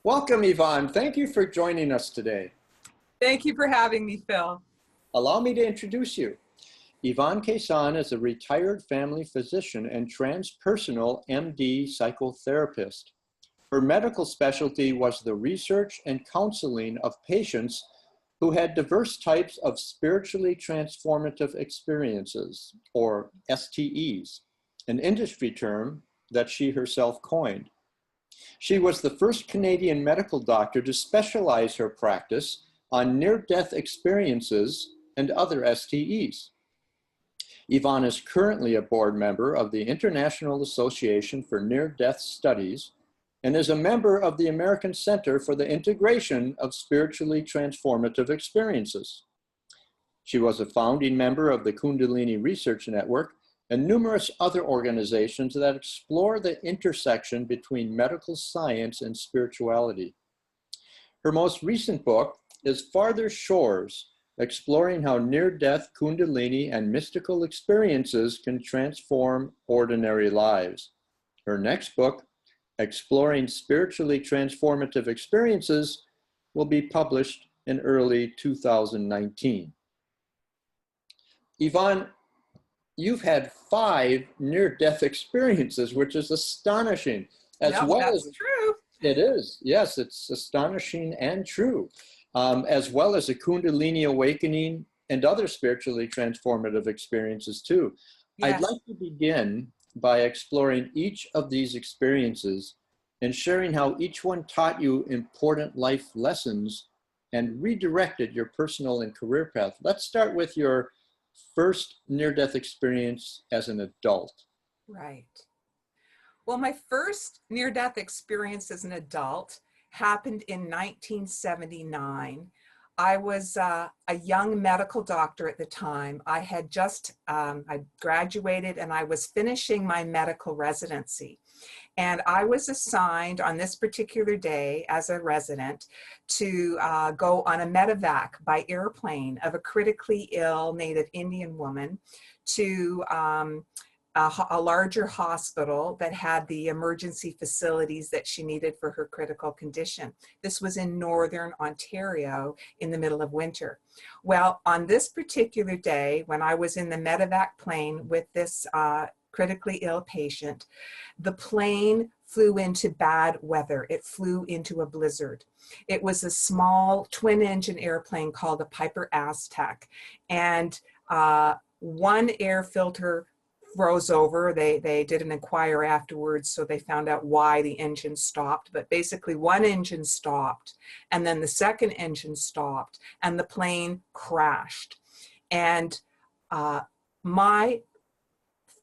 Welcome, Yvonne. Thank you for joining us today. Thank you for having me, Phil. Allow me to introduce you. Yvonne Kason is a retired family physician and transpersonal MD psychotherapist. Her medical specialty was the research and counseling of patients who had diverse types of spiritually transformative experiences, or STEs, an industry term that she herself coined. She was the first Canadian medical doctor to specialize her practice on near-death experiences and other STEs. Yvonne is currently a board member of the International Association for Near-Death Studies and is a member of the American Center for the Integration of Spiritually Transformative Experiences. She was a founding member of the Kundalini Research Network and numerous other organizations that explore the intersection between medical science and spirituality. Her most recent book is Farther Shores, exploring how near-death Kundalini and mystical experiences can transform ordinary lives. Her next book, Exploring Spiritually Transformative Experiences, will be published in early 2019. Yvonne, you've had 5 near-death experiences, which is astonishing. That's true. It is, yes, it's astonishing and true. As well as a Kundalini Awakening and other spiritually transformative experiences too. Yes. I'd like to begin by exploring each of these experiences and sharing how each one taught you important life lessons and redirected your personal and career path. Let's start with your first near-death experience as an adult. Right. Well, my first near-death experience as an adult happened in 1979. I was a young medical doctor at the time. I had just I graduated and I was finishing my medical residency. And I was assigned on this particular day as a resident to go on a medevac by airplane of a critically ill Native Indian woman to a larger hospital that had the emergency facilities that she needed for her critical condition. This was in Northern Ontario in the middle of winter. Well, on this particular day, when I was in the medevac plane with this critically ill patient, the plane flew into bad weather. It flew into a blizzard. It was a small twin-engine airplane called a Piper Aztec, and one air filter froze over. They didn't inquire afterwards, so they found out why the engine stopped. But basically, one engine stopped, and then the second engine stopped, and the plane crashed. And my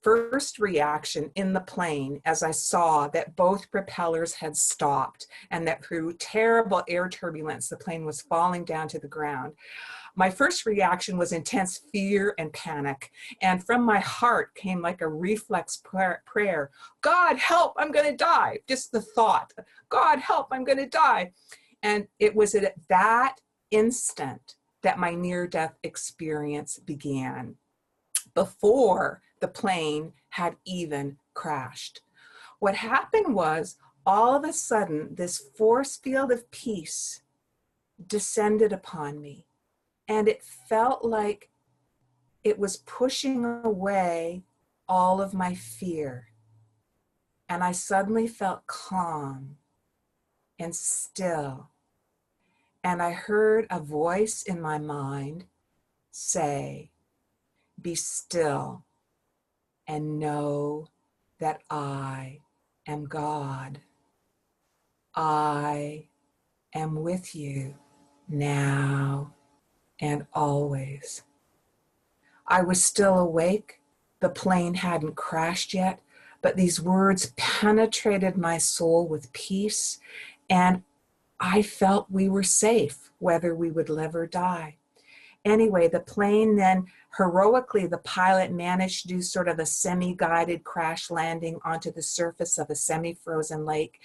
first reaction in the plane, as I saw that both propellers had stopped and that through terrible air turbulence, the plane was falling down to the ground, my first reaction was intense fear and panic. And from my heart came like a reflex prayer, God, help, I'm going to die. Just the thought, God, help, I'm going to die. And it was at that instant that my near-death experience began, before the plane had even crashed. What happened was, all of a sudden, this force field of peace descended upon me. And it felt like it was pushing away all of my fear. And I suddenly felt calm and still. And I heard a voice in my mind say, be still and know that I am God. I am with you now and always. I was still awake. The plane hadn't crashed yet, but these words penetrated my soul with peace, and I felt we were safe, whether we would live or die. Anyway, the plane then, heroically, the pilot managed to do sort of a semi-guided crash landing onto the surface of a semi-frozen lake.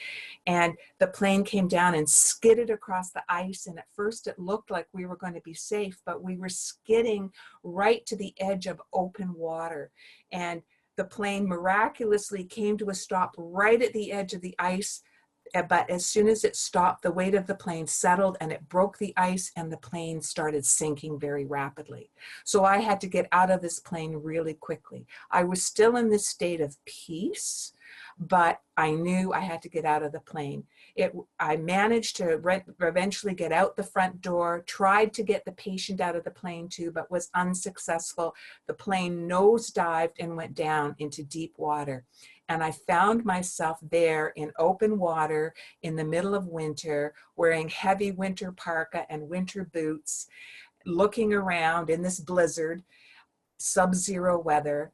And the plane came down and skidded across the ice. And at first it looked like we were going to be safe, but we were skidding right to the edge of open water. And the plane miraculously came to a stop right at the edge of the ice. But as soon as it stopped, the weight of the plane settled and it broke the ice and the plane started sinking very rapidly. So I had to get out of this plane really quickly. I was still in this state of peace, but I knew I had to get out of the plane. I managed to eventually get out the front door, tried to get the patient out of the plane too, but was unsuccessful. The plane nosedived and went down into deep water. And I found myself there in open water in the middle of winter, wearing heavy winter parka and winter boots, looking around in this blizzard, sub-zero weather.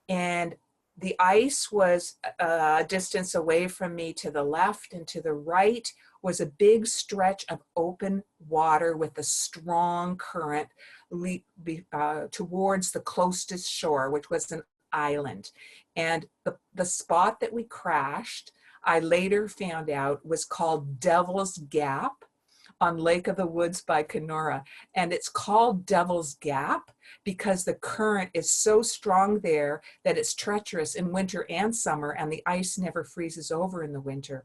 And the ice was a distance away from me. To the left and to the right was a big stretch of open water with a strong current towards the closest shore, which was an island. And the spot that we crashed, I later found out, was called Devil's Gap on Lake of the Woods by Kenora. And it's called Devil's Gap because the current is so strong there that it's treacherous in winter and summer, and the ice never freezes over in the winter.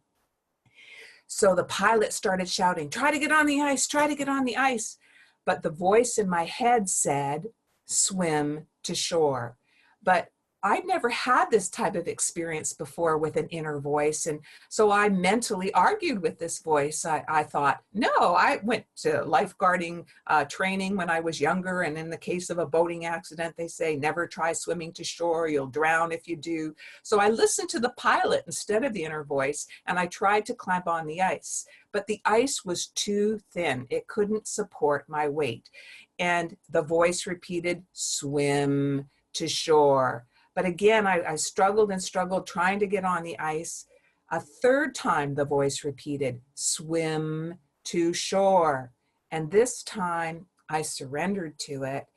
So the pilot started shouting, "Try to get on the ice, try to get on the ice." But the voice in my head said, "Swim to shore." But I'd never had this type of experience before with an inner voice. And so I mentally argued with this voice. I thought, no, I went to lifeguarding training when I was younger. And in the case of a boating accident, they say, never try swimming to shore. You'll drown if you do. So I listened to the pilot instead of the inner voice. And I tried to climb on the ice. But the ice was too thin. It couldn't support my weight. And the voice repeated, "Swim to shore." But again, I struggled and struggled trying to get on the ice. A third time, the voice repeated, "Swim to shore." And this time, I surrendered to it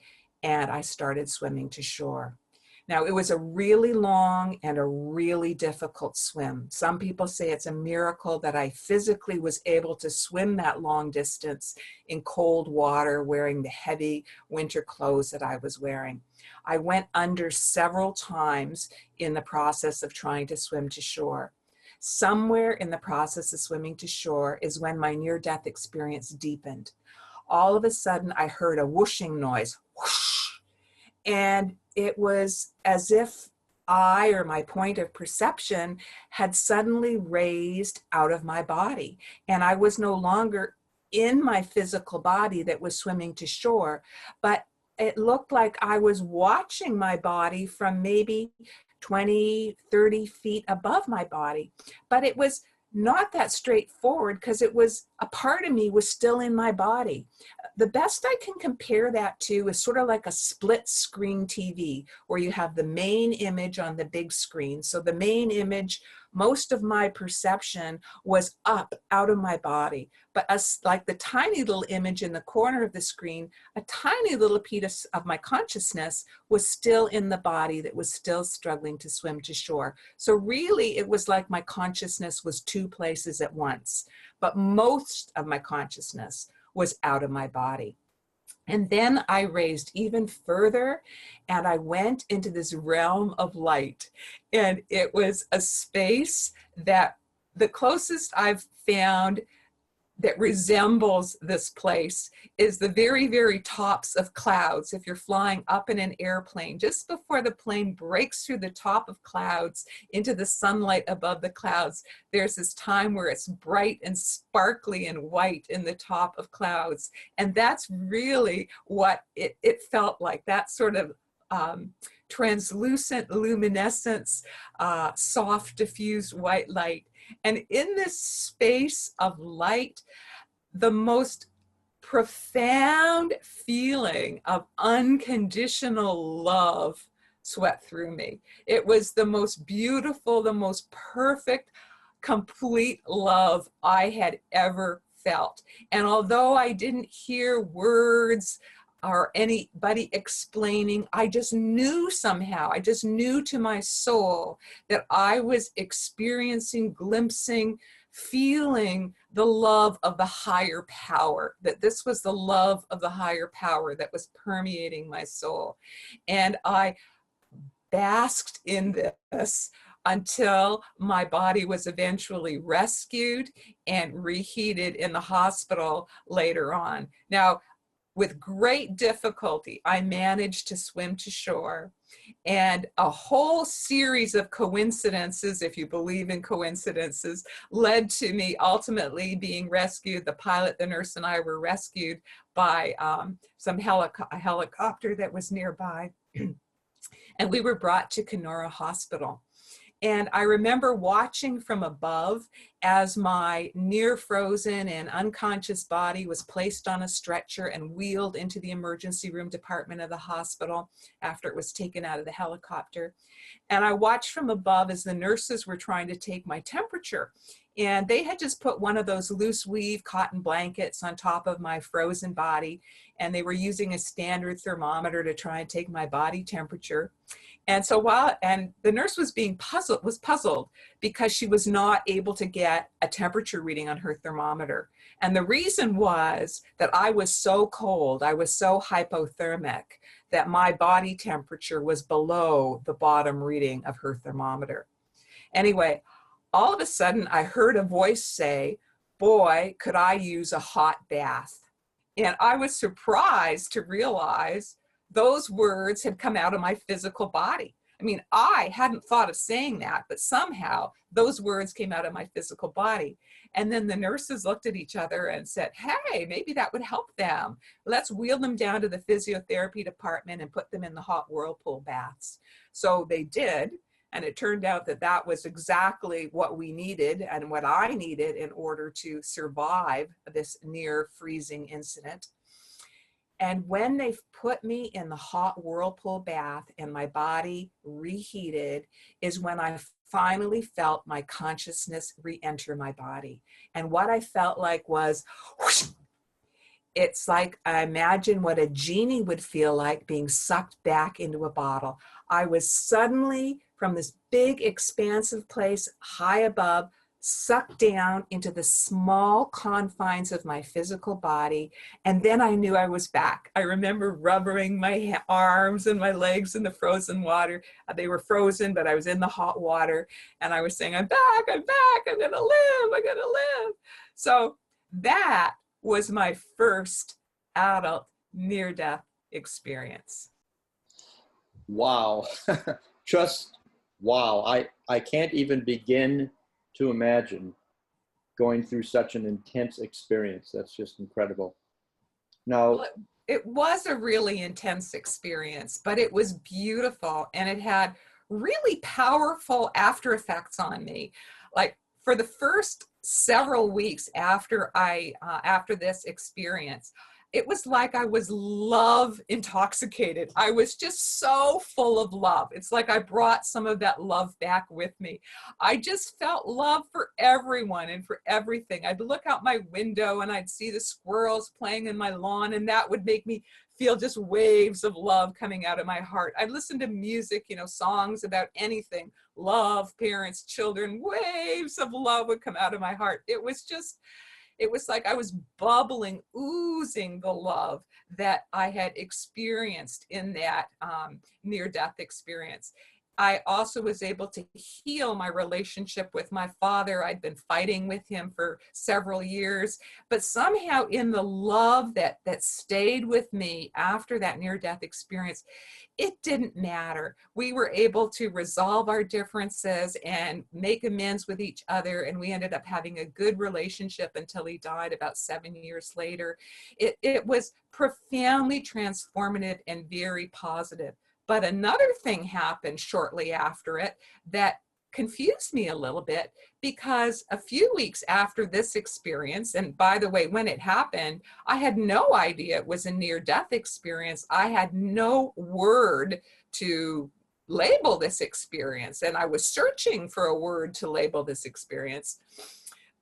and I started swimming to shore. Now, it was a really long and a really difficult swim. Some people say it's a miracle that I physically was able to swim that long distance in cold water, wearing the heavy winter clothes that I was wearing. I went under several times in the process of trying to swim to shore. Somewhere in the process of swimming to shore is when my near-death experience deepened. All of a sudden, I heard a whooshing noise, whoosh, and it was as if I, or my point of perception, had suddenly raised out of my body. And I was no longer in my physical body that was swimming to shore, but it looked like I was watching my body from maybe 20, 30 feet above my body. But it was not that straightforward because it was a part of me was still in my body. The best I can compare that to is sort of like a split screen TV where you have the main image on the big screen. So the main image, most of my perception was up out of my body, but like the tiny little image in the corner of the screen, a tiny little piece of my consciousness was still in the body that was still struggling to swim to shore. So really it was like my consciousness was two places at once, but most of my consciousness was out of my body. And then I raised even further and I went into this realm of light. And it was a space that the closest I've found that resembles this place is the very, very tops of clouds. If you're flying up in an airplane, just before the plane breaks through the top of clouds into the sunlight above the clouds, there's this time where it's bright and sparkly and white in the top of clouds. And that's really what it felt like, that sort of translucent luminescence, soft diffused white light. And in this space of light, the most profound feeling of unconditional love swept through me. It was the most beautiful, the most perfect, complete love I had ever felt. And although I didn't hear words or anybody explaining, I just knew somehow, I just knew to my soul that I was experiencing, glimpsing, feeling the love of the higher power, that this was the love of the higher power that was permeating my soul. And I basked in this until my body was eventually rescued and reheated in the hospital later on. Now, with great difficulty, I managed to swim to shore, and a whole series of coincidences, if you believe in coincidences, led to me ultimately being rescued. The pilot, the nurse, and I were rescued by a helicopter that was nearby. And we were brought to Kenora Hospital. And I remember watching from above as my near frozen and unconscious body was placed on a stretcher and wheeled into the emergency room department of the hospital after it was taken out of the helicopter. And I watched from above as the nurses were trying to take my temperature. And they had just put one of those loose weave cotton blankets on top of my frozen body. And they were using a standard thermometer to try and take my body temperature. And so the nurse was puzzled because she was not able to get a temperature reading on her thermometer. And the reason was that I was so cold, I was so hypothermic that my body temperature was below the bottom reading of her thermometer. Anyway, all of a sudden I heard a voice say, "Boy, could I use a hot bath." And I was surprised to realize those words had come out of my physical body. I mean, I hadn't thought of saying that, but somehow those words came out of my physical body. And then the nurses looked at each other and said, "Hey, maybe that would help them. Let's wheel them down to the physiotherapy department and put them in the hot whirlpool baths." So they did. And it turned out that that was exactly what we needed and what I needed in order to survive this near freezing incident. And when they put me in the hot whirlpool bath and my body reheated is when I finally felt my consciousness re-enter my body. And what I felt like was, whoosh, it's like I imagine what a genie would feel like being sucked back into a bottle. I was suddenly from this big expansive place high above, sucked down into the small confines of my physical body. And then I knew I was back. I remember rubbering my arms and my legs in the frozen water. They were frozen, but I was in the hot water. And I was saying, I'm back, I'm gonna live, I'm gonna live. So that was my first adult near-death experience. Wow. Just wow. I can't even begin to imagine going through such an intense experience. That's just incredible. Now, Well, it was a really intense experience, but it was beautiful and it had really powerful after effects on me. Like for the first several weeks after after this experience, it was like I was love intoxicated. I was just so full of love. It's like I brought some of that love back with me. I just felt love for everyone and for everything. I'd look out my window and I'd see the squirrels playing in my lawn, and that would make me feel just waves of love coming out of my heart. I'd listen to music, you know, songs about anything, love, parents, children, waves of love would come out of my heart. It was like I was bubbling, oozing the love that I had experienced in that near-death experience. I also was able to heal my relationship with my father. I'd been fighting with him for several years, but somehow in the love that stayed with me after that near-death experience, it didn't matter. We were able to resolve our differences and make amends with each other, and we ended up having a good relationship until he died about 7 years later. It was profoundly transformative and very positive. But another thing happened shortly after it that confused me a little bit, because a few weeks after this experience, and by the way, when it happened, I had no idea it was a near-death experience. I had no word to label this experience, and I was searching for a word to label this experience.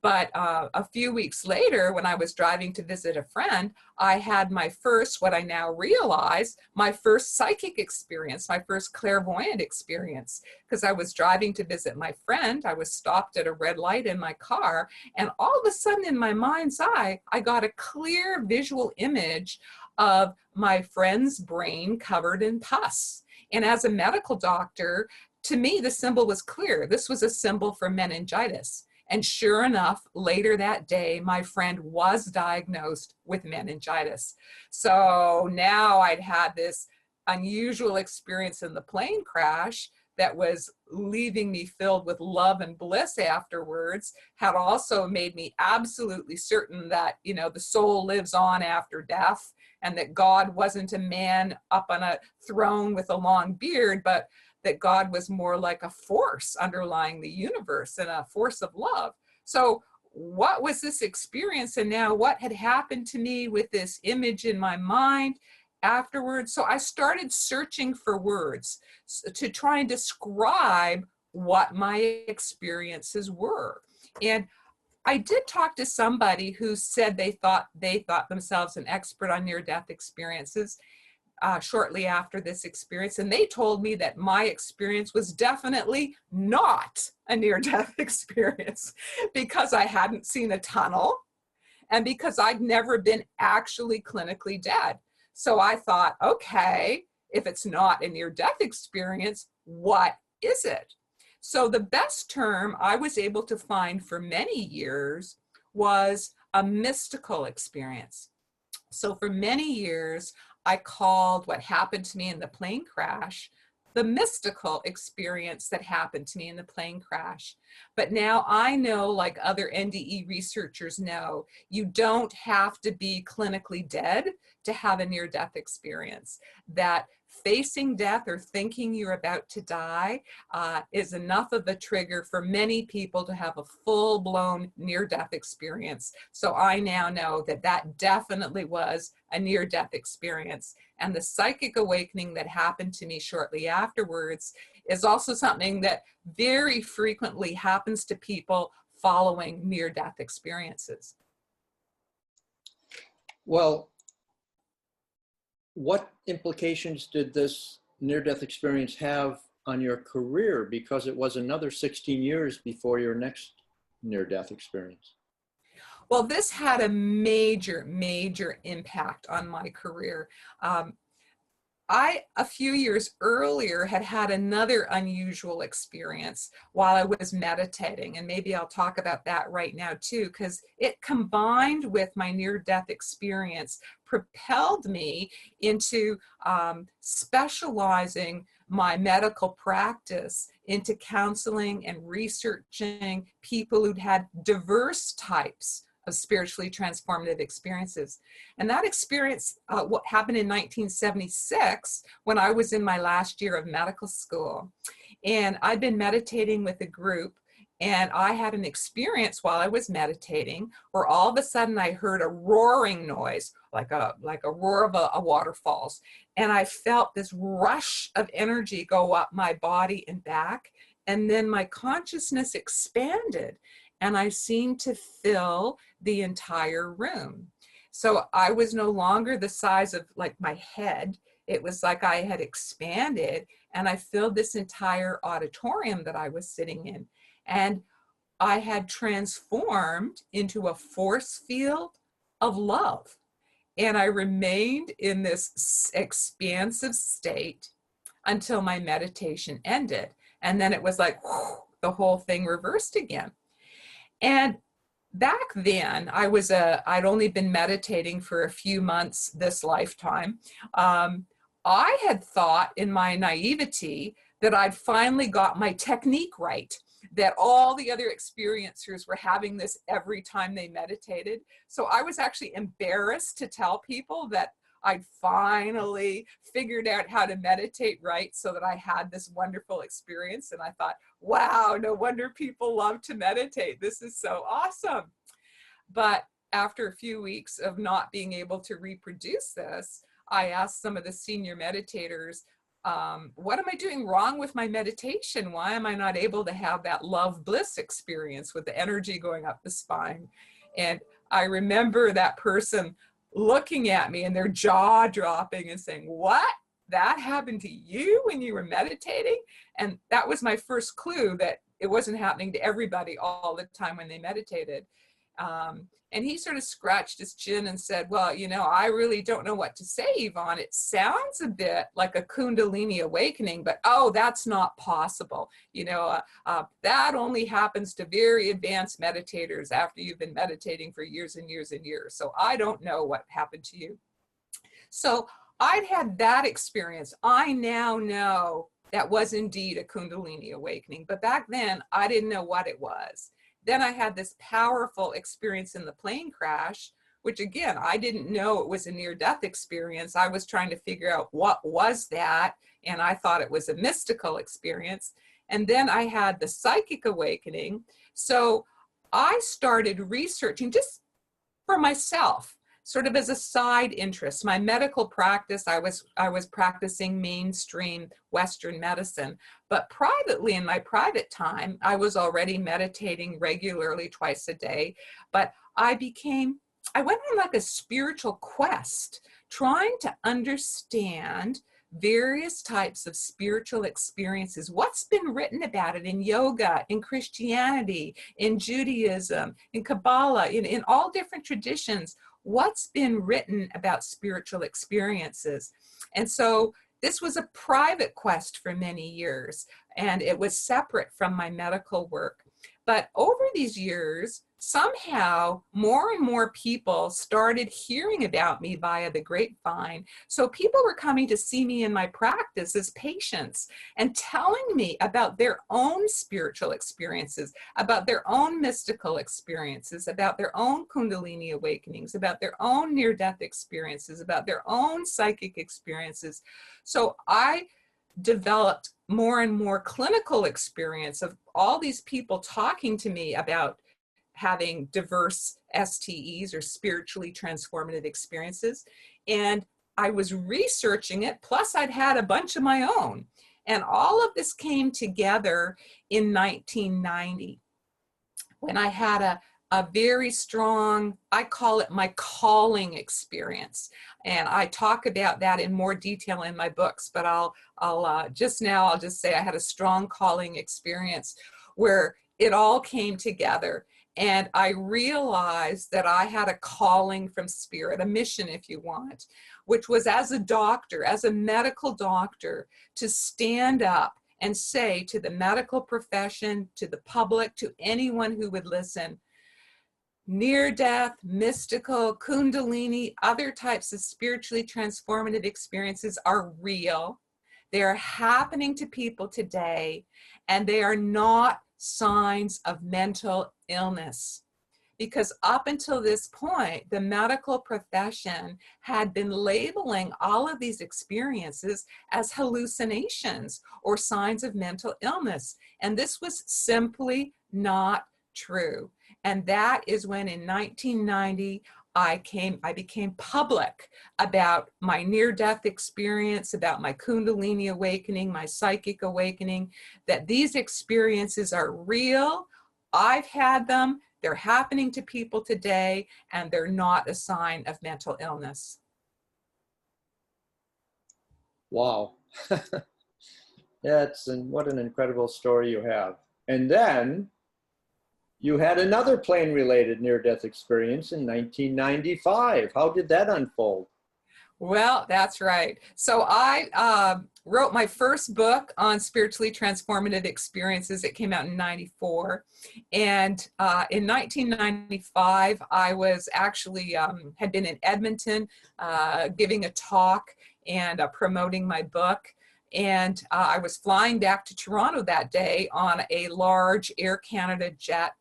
But a few weeks later, when I was driving to visit a friend, I had my first, what I now realize, my first psychic experience, my first clairvoyant experience, because I was driving to visit my friend. I was stopped at a red light in my car, and all of a sudden in my mind's eye, I got a clear visual image of my friend's brain covered in pus. And as a medical doctor, to me, the symbol was clear. This was a symbol for meningitis. And sure enough, later that day, my friend was diagnosed with meningitis. So now I'd had this unusual experience in the plane crash that was leaving me filled with love and bliss afterwards, had also made me absolutely certain that, you know, the soul lives on after death, and that God wasn't a man up on a throne with a long beard, but that God was more like a force underlying the universe and a force of love. So what was this experience, and now what had happened to me with this image in my mind afterwards? So I started searching for words to try and describe what my experiences were. And I did talk to somebody who said they thought themselves an expert on near-death experiences shortly after this experience. And they told me that my experience was definitely not a near-death experience because I hadn't seen a tunnel and because I'd never been actually clinically dead. So I thought, okay, if it's not a near-death experience, what is it? So the best term I was able to find for many years was a mystical experience. So for many years, I called what happened to me in the plane crash the mystical experience that happened to me in the plane crash. But now I know, like other NDE researchers know, you don't have to be clinically dead to have a near-death experience. That facing death or thinking you're about to die is enough of a trigger for many people to have a full-blown near-death experience. So I now know that that definitely was a near-death experience. And the psychic awakening that happened to me shortly afterwards is also something that very frequently happens to people following near-death experiences. Well, what implications did this near-death experience have on your career? Because it was another 16 years before your next near-death experience. Well, this had a major, major impact on my career. A few years earlier, had had another unusual experience while I was meditating, and maybe I'll talk about that right now too, because it combined with my near-death experience propelled me into specializing my medical practice into counseling and researching people who'd had diverse types of spiritually transformative experiences. And that experience what happened in 1976 when I was in my last year of medical school. And I'd been meditating with a group, and I had an experience while I was meditating where all of a sudden I heard a roaring noise, like a roar of a waterfalls. And I felt this rush of energy go up my body and back. And then my consciousness expanded, and I seemed to fill the entire room. So I was no longer the size of like my head. It was like I had expanded, and I filled this entire auditorium that I was sitting in. And I had transformed into a force field of love. And I remained in this expansive state until my meditation ended. And then it was like, whew, the whole thing reversed again. And back then, I'd only been meditating for a few months this lifetime. I had thought in my naivety that I'd finally got my technique right, that all the other experiencers were having this every time they meditated. So I was actually embarrassed to tell people that I'd finally figured out how to meditate right so that I had this wonderful experience. And I thought, wow, no wonder people love to meditate. This is so awesome. But after a few weeks of not being able to reproduce this, I asked some of the senior meditators, what am I doing wrong with my meditation? Why am I not able to have that love bliss experience with the energy going up the spine? And I remember that person looking at me and their jaw dropping and saying, what? That happened to you when you were meditating? And that was my first clue that it wasn't happening to everybody all the time when they meditated. And he sort of scratched his chin and said, well, you know, I really don't know what to say, Yvonne. It sounds a bit like a Kundalini awakening, but oh, that's not possible. You know, that only happens to very advanced meditators after you've been meditating for years and years and years. So I don't know what happened to you. So I'd had that experience. I now know that was indeed a Kundalini awakening, but back then I didn't know what it was. Then I had this powerful experience in the plane crash, which again, I didn't know it was a near-death experience. I was trying to figure out what was that, and I thought it was a mystical experience. And then I had the psychic awakening. So I started researching just for myself, sort of as a side interest. My medical practice, I was practicing mainstream Western medicine, but privately, in my private time, I was already meditating regularly twice a day. But I went on like a spiritual quest, trying to understand various types of spiritual experiences. What's been written about it in yoga, in Christianity, in Judaism, in Kabbalah, in all different traditions. What's been written about spiritual experiences? And so this was a private quest for many years, and it was separate from my medical work. But over these years, somehow more and more people started hearing about me via the grapevine. So people were coming to see me in my practice as patients and telling me about their own spiritual experiences, about their own mystical experiences, about their own Kundalini awakenings, about their own near-death experiences, about their own psychic experiences. So I developed more and more clinical experience of all these people talking to me about having diverse STEs or spiritually transformative experiences. And I was researching it, plus I'd had a bunch of my own. And all of this came together in 1990 when I had a very strong, I call it my calling experience. And I talk about that in more detail in my books, but I'll just say I had a strong calling experience where it all came together. And I realized that I had a calling from spirit, a mission, if you want, which was as a doctor, as a medical doctor, to stand up and say to the medical profession, to the public, to anyone who would listen, near-death, mystical, Kundalini, other types of spiritually transformative experiences are real. They are happening to people today, and they are not signs of mental illness. Because up until this point, the medical profession had been labeling all of these experiences as hallucinations or signs of mental illness. And this was simply not true. And that is when in 1990, I became public about my near-death experience, about my Kundalini awakening, my psychic awakening, that these experiences are real. I've had them. They're happening to people today, and they're not a sign of mental illness. Wow. What an incredible story you have. And then you had another plane-related near-death experience in 1995. How did that unfold? Well, that's right. So I wrote my first book on spiritually transformative experiences. It came out in '94. And in 1995, I was actually, had been in Edmonton giving a talk and promoting my book. And I was flying back to Toronto that day on a large Air Canada jet.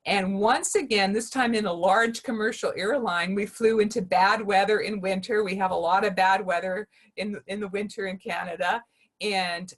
And once again, this time in a large commercial airline, we flew into bad weather in winter. We have a lot of bad weather in the winter in Canada. And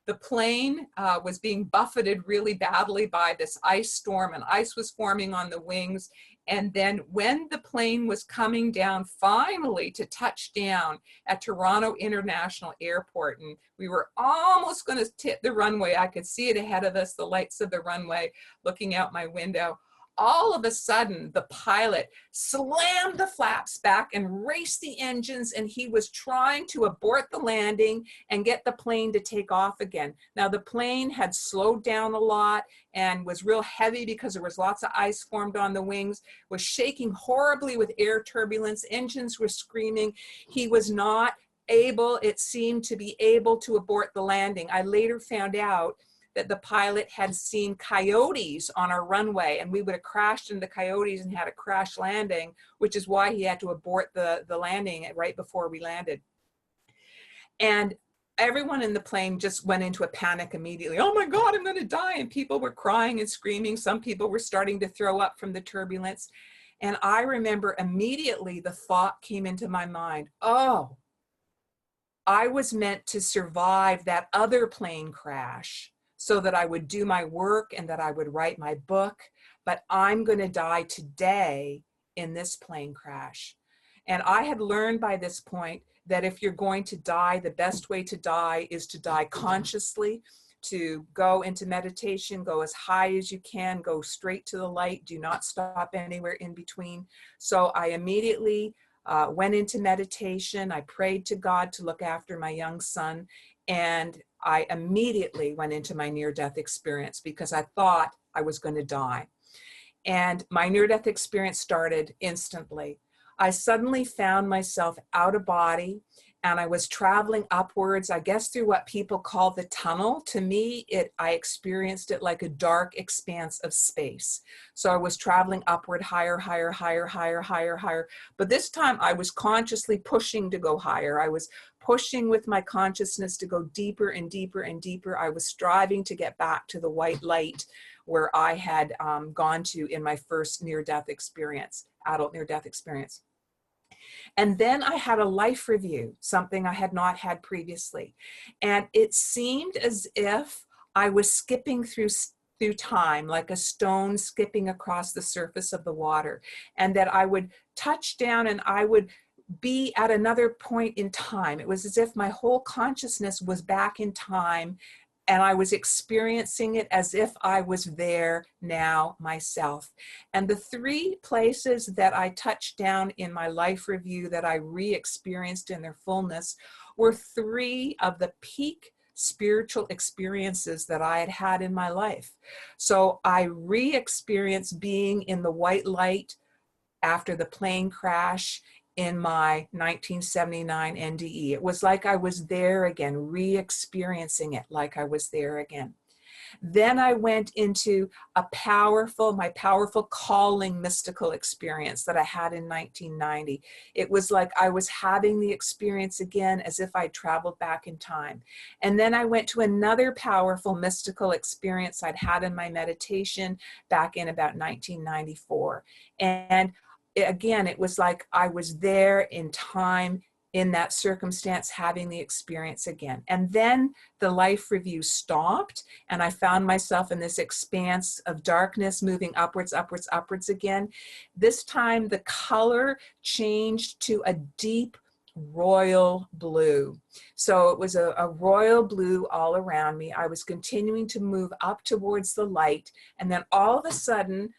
the plane was being buffeted really badly by this ice storm, and ice was forming on the wings. And then when the plane was coming down finally to touch down at Toronto International Airport, and we were almost going to hit the runway, I could see it ahead of us, the lights of the runway, looking out my window, all of a sudden, the pilot slammed the flaps back and raced the engines, and he was trying to abort the landing and get the plane to take off again. Now, the plane had slowed down a lot and was real heavy because there was lots of ice formed on the wings, was shaking horribly with air turbulence, engines were screaming. He was not able, it seemed, to be able to abort the landing. I later found out that the pilot had seen coyotes on our runway, and we would have crashed into coyotes and had a crash landing, which is why he had to abort the landing right before we landed. And everyone in the plane just went into a panic immediately. Oh my God, I'm going to die. And people were crying and screaming. Some people were starting to throw up from the turbulence. And I remember immediately the thought came into my mind, oh, I was meant to survive that other plane crash so that I would do my work and that I would write my book, but I'm going to die today in this plane crash. And I had learned by this point that if you're going to die, the best way to die is to die consciously, to go into meditation, go as high as you can, go straight to the light, do not stop anywhere in between. So I immediately went into meditation. I prayed to God to look after my young son, and I immediately went into my near-death experience because I thought I was going to die. And my near-death experience started instantly. I suddenly found myself out of body, and I was traveling upwards, I guess through what people call the tunnel. To me, I experienced it like a dark expanse of space. So I was traveling upward, higher, higher, higher, higher, higher, higher. But this time I was consciously pushing to go higher. I was pushing with my consciousness to go deeper and deeper and deeper. I was striving to get back to the white light where I had gone to in my first near-death experience, adult near-death experience. And then I had a life review, something I had not had previously. And it seemed as if I was skipping through time, like a stone skipping across the surface of the water, and that I would touch down and I would be at another point in time. It was as if my whole consciousness was back in time, and I was experiencing it as if I was there now myself. And the three places that I touched down in my life review that I re-experienced in their fullness were three of the peak spiritual experiences that I had had in my life. So I re-experienced being in the white light after the plane crash in my 1979 NDE. It was like I was there again, re-experiencing it like I was there again. Then I went into my powerful calling mystical experience that I had in 1990. It was like I was having the experience again as if I traveled back in time. And then I went to another powerful mystical experience I'd had in my meditation back in about 1994. And again, it was like I was there in time, in that circumstance, having the experience again. And then the life review stopped, and I found myself in this expanse of darkness moving upwards, upwards, upwards again. This time the color changed to a deep royal blue. So it was a royal blue all around me. I was continuing to move up towards the light, and then all of a sudden,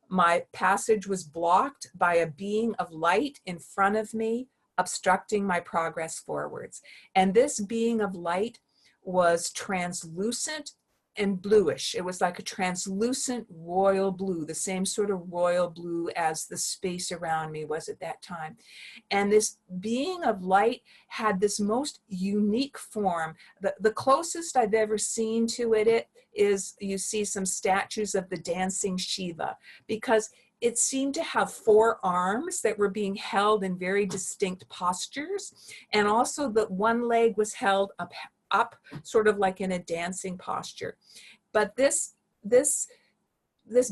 my passage was blocked by a being of light in front of me, obstructing my progress forwards. And this being of light was translucent and bluish. It was like a translucent royal blue, the same sort of royal blue as the space around me was at that time. And this being of light had this most unique form. The closest I've ever seen to it is you see some statues of the dancing Shiva, because it seemed to have 4 arms that were being held in very distinct postures. And also the one leg was held up sort of like in a dancing posture. But this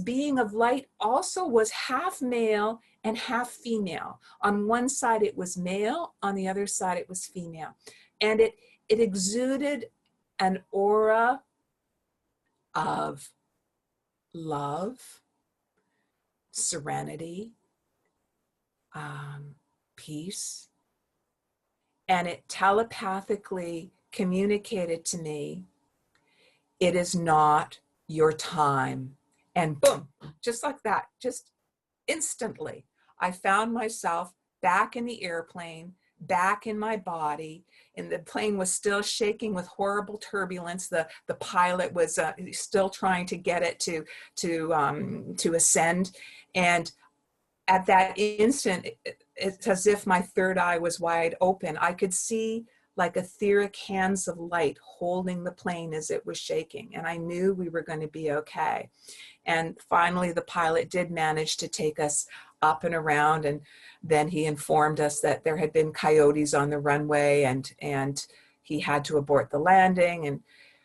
being of light also was half male and half female. On one side it was male, on the other side it was female. And it exuded an aura of love, serenity, peace, and it telepathically communicated to me, it is not your time. And boom, just like that, just instantly, I found myself back in the airplane, back in my body, and the plane was still shaking with horrible turbulence. The pilot was still trying to get it to ascend. And at that instant, it's as if my third eye was wide open. I could see like etheric hands of light holding the plane as it was shaking. And I knew we were going to be okay. And finally, the pilot did manage to take us up and around. And then he informed us that there had been coyotes on the runway, and he had to abort the landing. And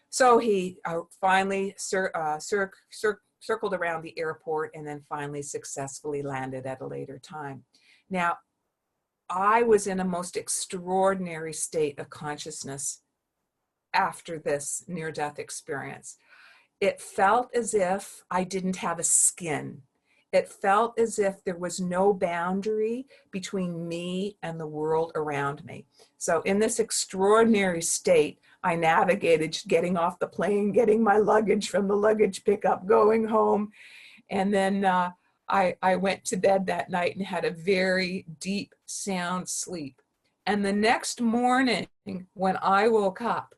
so he finally circled around the airport and then finally successfully landed at a later time. Now, I was in a most extraordinary state of consciousness after this near-death experience. It felt as if I didn't have a skin. It felt as if there was no boundary between me and the world around me. So in this extraordinary state, I navigated getting off the plane, getting my luggage from the luggage pickup, going home. And then I went to bed that night and had a very deep, sound sleep. And the next morning, when I woke up,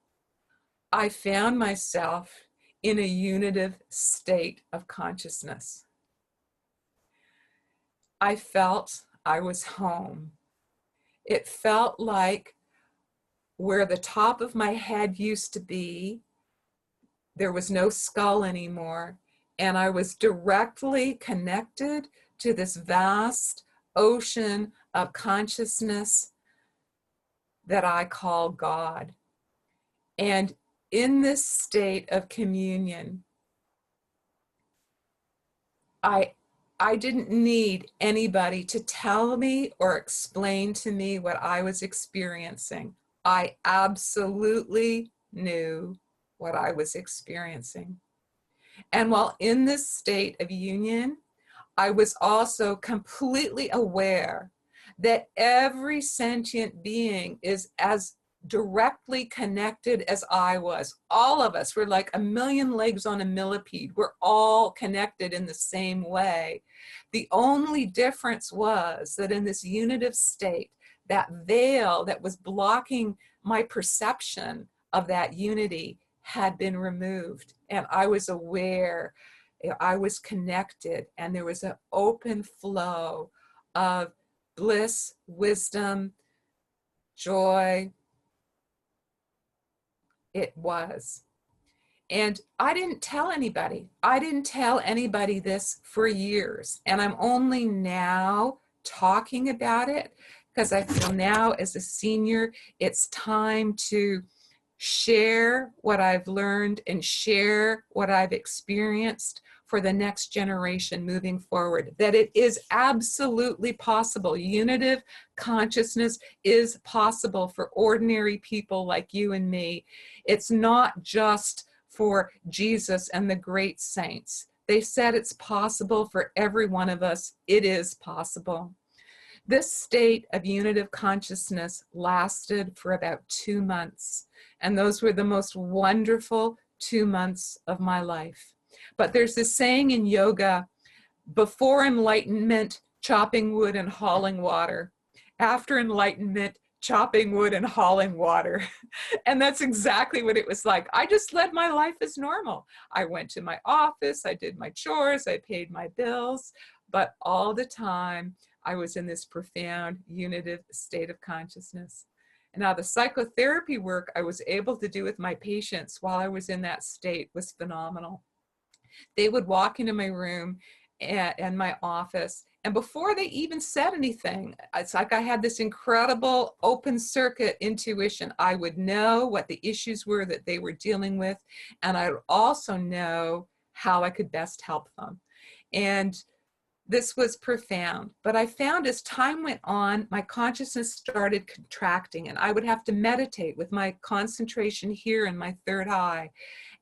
I found myself in a unitive state of consciousness. I felt I was home. It felt like where the top of my head used to be, there was no skull anymore, and I was directly connected to this vast ocean of consciousness that I call God. And in this state of communion, I didn't need anybody to tell me or explain to me what I was experiencing. I absolutely knew what I was experiencing. And while in this state of union, I was also completely aware that every sentient being is as directly connected as I was. All of us were like a million legs on a millipede. We're all connected in the same way. The only difference was that in this unitive state, that veil that was blocking my perception of that unity had been removed. And I was aware, I was connected, and there was an open flow of bliss, wisdom, joy. It was. And I didn't tell anybody. I didn't tell anybody this for years. And I'm only now talking about it because I feel now as a senior, it's time to share what I've learned and share what I've experienced for the next generation moving forward, that it is absolutely possible. Unitive consciousness is possible for ordinary people like you and me. It's not just for Jesus and the great saints. They said it's possible for every one of us. It is possible. This state of unitive consciousness lasted for about 2 months, and those were the most wonderful 2 months of my life. But there's this saying in yoga, before enlightenment, chopping wood and hauling water. After enlightenment, chopping wood and hauling water. And that's exactly what it was like. I just led my life as normal. I went to my office, I did my chores, I paid my bills, but all the time I was in this profound unitive state of consciousness. And now the psychotherapy work I was able to do with my patients while I was in that state was phenomenal. They would walk into my room and my office, and before they even said anything, it's like I had this incredible open circuit intuition. I would know what the issues were that they were dealing with, and I would also know how I could best help them. And this was profound. But I found as time went on, my consciousness started contracting, and I would have to meditate with my concentration here in my third eye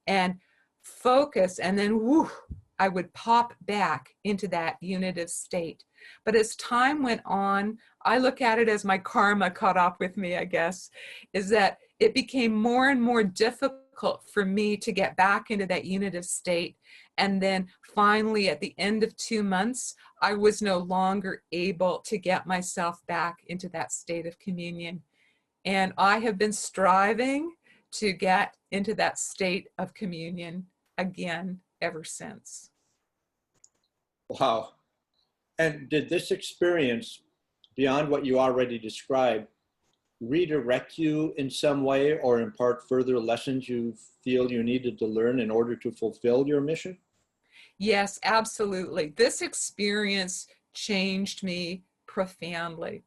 and focus, and then whoo, I would pop back into that unitive state. But as time went on, I look at it as my karma caught up with me, I guess, is that it became more and more difficult difficult for me to get back into that unitive state. And then finally, at the end of 2 months, I was no longer able to get myself back into that state of communion. And I have been striving to get into that state of communion again ever since. Wow. And did this experience, beyond what you already described, redirect you in some way or impart further lessons you feel you needed to learn in order to fulfill your mission? Yes, absolutely. This experience changed me profoundly.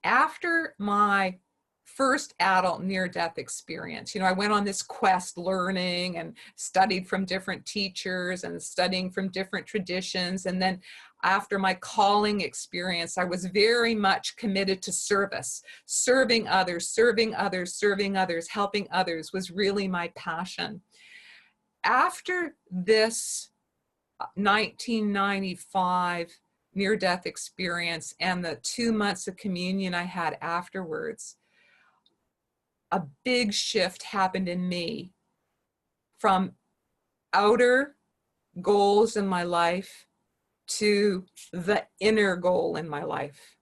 After my first adult near-death experience, I went on this quest learning and studied from different teachers and studying from different traditions. And then after my calling experience, I was very much committed to service, serving others, serving others, serving others, helping others was really my passion. After this 1995 near-death experience and the 2 months of communion I had afterwards, a big shift happened in me from outer goals in my life to the inner goal in my life.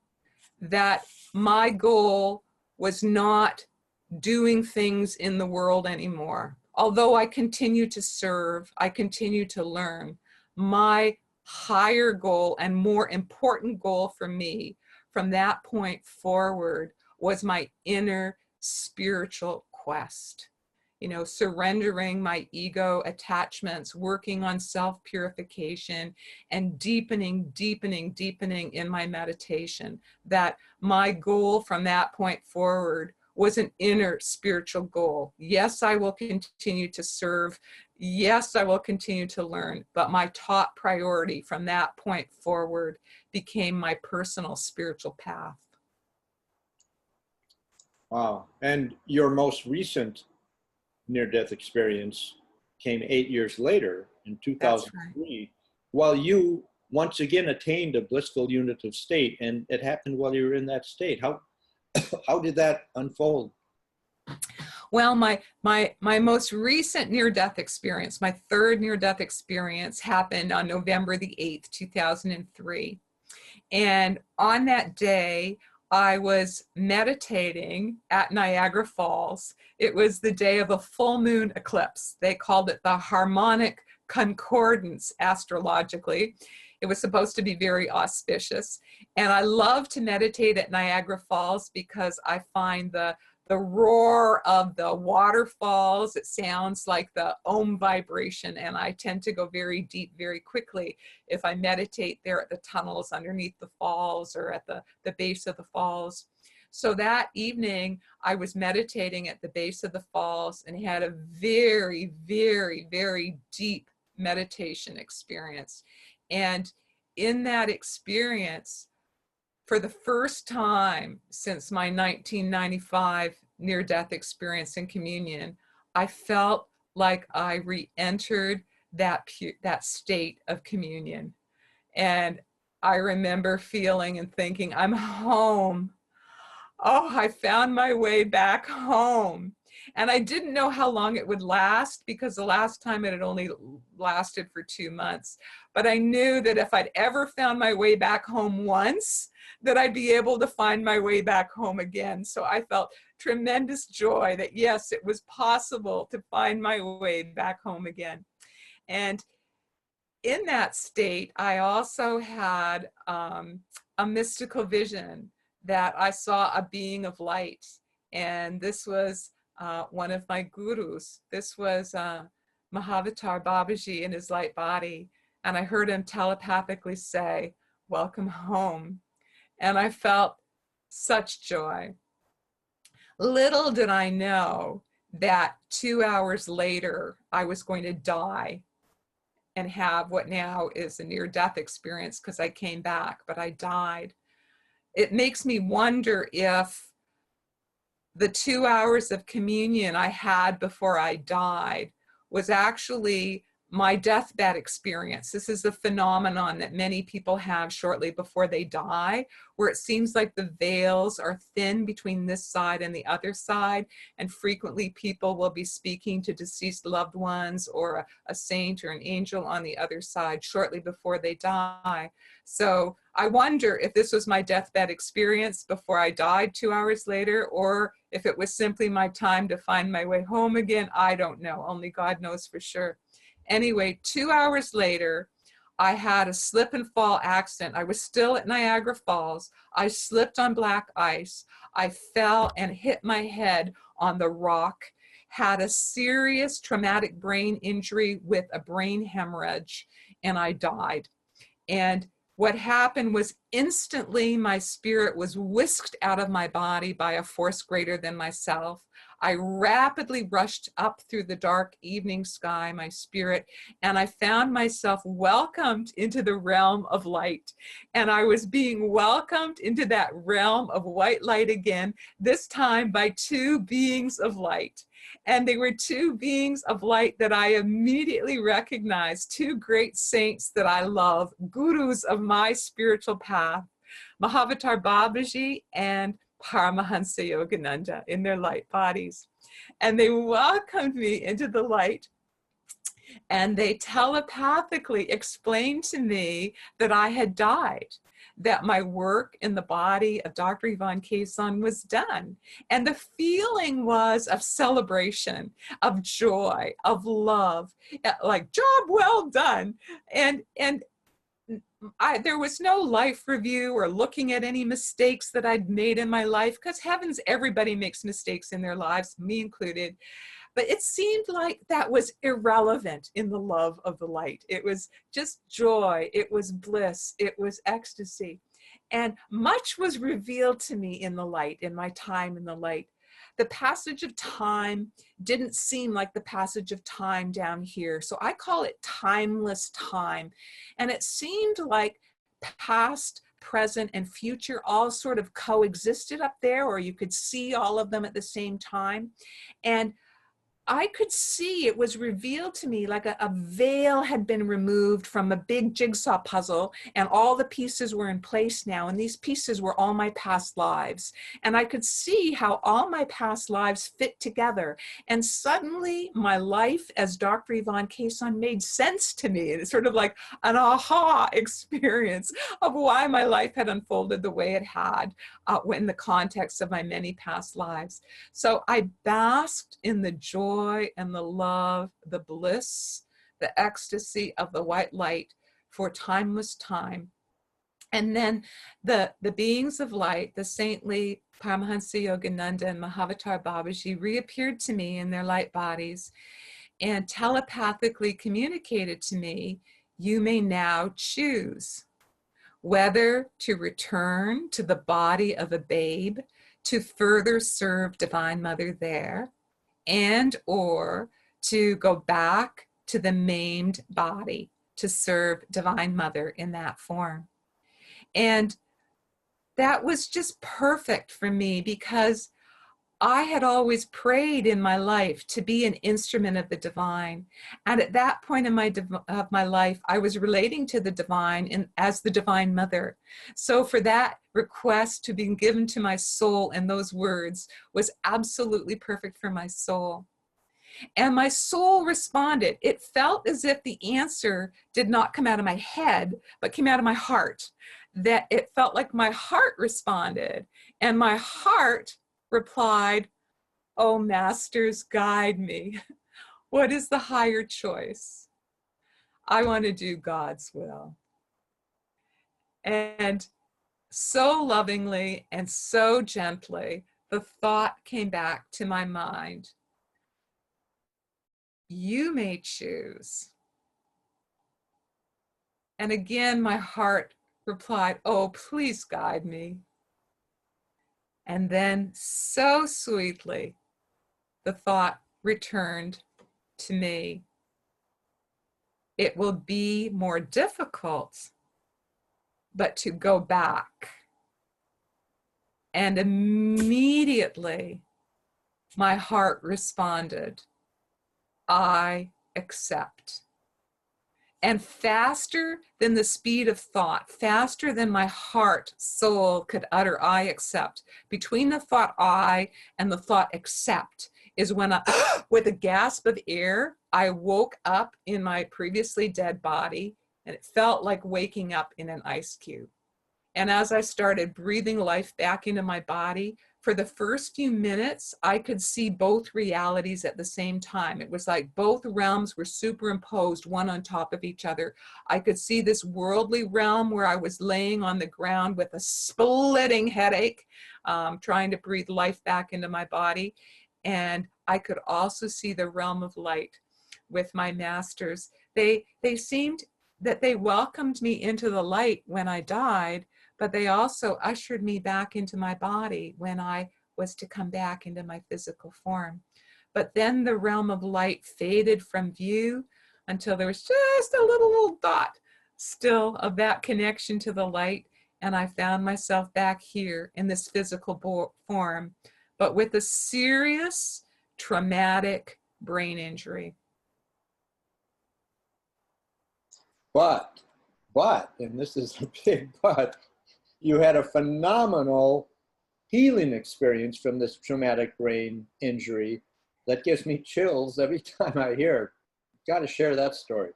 That my goal was not doing things in the world anymore. Although I continue to serve, I continue to learn, my higher goal and more important goal for me from that point forward was my inner spiritual quest. Surrendering my ego attachments, working on self-purification, and deepening in my meditation. That my goal from that point forward was an inner spiritual goal. Yes, I will continue to serve. Yes, I will continue to learn. But my top priority from that point forward became my personal spiritual path. Wow. And your most recent near-death experience came 8 years later in 2003, right, while you once again attained a blissful unitive state, and it happened while you were in that state. How did that unfold? Well, my most recent near-death experience, my third near-death experience, happened on November the 8th, 2003. And on that day, I was meditating at Niagara Falls. It was the day of a full moon eclipse. They called it the harmonic concordance astrologically. It was supposed to be very auspicious. And I love to meditate at Niagara Falls because I find the roar of the waterfalls, it sounds like the Om vibration, and I tend to go very deep very quickly if I meditate there at the tunnels underneath the falls or at the base of the falls. So that evening I was meditating at the base of the falls and had a very, very, very deep meditation experience. And in that experience, for the first time since my 1995 near-death experience in communion, I felt like I re-entered that state of communion. And I remember feeling and thinking, I'm home. Oh, I found my way back home. And I didn't know how long it would last because the last time it had only lasted for 2 months. But I knew that if I'd ever found my way back home once, that I'd be able to find my way back home again. So I felt tremendous joy that yes, it was possible to find my way back home again. And in that state, I also had a mystical vision that I saw a being of light. And this was one of my gurus. This was Mahavatar Babaji in his light body. And I heard him telepathically say, "Welcome home." And I felt such joy. Little did I know that 2 hours later, I was going to die and have what now is a near-death experience because I came back, but I died. It makes me wonder if the 2 hours of communion I had before I died was actually my deathbed experience. This is the phenomenon that many people have shortly before they die, where it seems like the veils are thin between this side and the other side. And frequently people will be speaking to deceased loved ones or a saint or an angel on the other side shortly before they die. So I wonder if this was my deathbed experience before I died 2 hours later, or if it was simply my time to find my way home again. I don't know. Only God knows for sure. Anyway, 2 hours later, I had a slip and fall accident. I was still at Niagara Falls. I slipped on black ice. I fell and hit my head on the rock, had a serious traumatic brain injury with a brain hemorrhage, and I died. And what happened was instantly my spirit was whisked out of my body by a force greater than myself. I rapidly rushed up through the dark evening sky, my spirit, and I found myself welcomed into the realm of light. And I was being welcomed into that realm of white light again, this time by two beings of light. And they were two beings of light that I immediately recognized, two great saints that I love, gurus of my spiritual path, Mahavatar Babaji and Paramahansa Yogananda in their light bodies. And they welcomed me into the light, and they telepathically explained to me that I had died, that my work in the body of Dr. Yvonne Kason was done. And the feeling was of celebration, of joy, of love, like job well done. And there was no life review or looking at any mistakes that I'd made in my life, because heavens, everybody makes mistakes in their lives, me included. But it seemed like that was irrelevant in the love of the light. It was just joy. It was bliss. It was ecstasy. And much was revealed to me in the light, in my time in the light. The passage of time didn't seem like the passage of time down here. So I call it timeless time. And it seemed like past, present, and future all sort of coexisted up there, or you could see all of them at the same time. And I could see, it was revealed to me like a veil had been removed from a big jigsaw puzzle, and all the pieces were in place now. And these pieces were all my past lives. And I could see how all my past lives fit together. And suddenly my life as Dr. Yvonne Kason made sense to me. It's sort of like an aha experience of why my life had unfolded the way it had in the context of my many past lives. So I basked in the joy and the love, the bliss, the ecstasy of the white light for timeless time. And then the beings of light, the saintly Paramahansa Yogananda and Mahavatar Babaji, reappeared to me in their light bodies and telepathically communicated to me, you may now choose whether to return to the body of a babe to further serve Divine Mother there, and or to go back to the maimed body to serve Divine Mother in that form. And that was just perfect for me, because I had always prayed in my life to be an instrument of the divine. And at that point in my life, I was relating to the divine as the Divine Mother. So for that request to be given to my soul in those words was absolutely perfect for my soul. And my soul responded. It felt as if the answer did not come out of my head, but came out of my heart. That it felt like my heart responded. And my heart replied, oh, masters, guide me. What is the higher choice? I want to do God's will. And so lovingly and so gently, the thought came back to my mind. You may choose. And again, my heart replied, oh, please guide me. And then so sweetly, the thought returned to me. It will be more difficult, but to go back. And immediately, my heart responded, I accept. and faster than the speed of thought, faster than my heart, soul could utter, I accept. Between the thought I and the thought accept is when I, with a gasp of air, I woke up in my previously dead body, and it felt like waking up in an ice cube. And as I started breathing life back into my body, for the first few minutes, I could see both realities at the same time. It was like both realms were superimposed one on top of each other. I could see this worldly realm where I was laying on the ground with a splitting headache, trying to breathe life back into my body. And I could also see the realm of light with my masters. They seemed that they welcomed me into the light when I died, but they also ushered me back into my body when I was to come back into my physical form. But then the realm of light faded from view until there was just a little dot still of that connection to the light. And I found myself back here in this physical form, but with a serious traumatic brain injury. But, and this is a big but, you had a phenomenal healing experience from this traumatic brain injury that gives me chills every time I hear it. Got to share that story.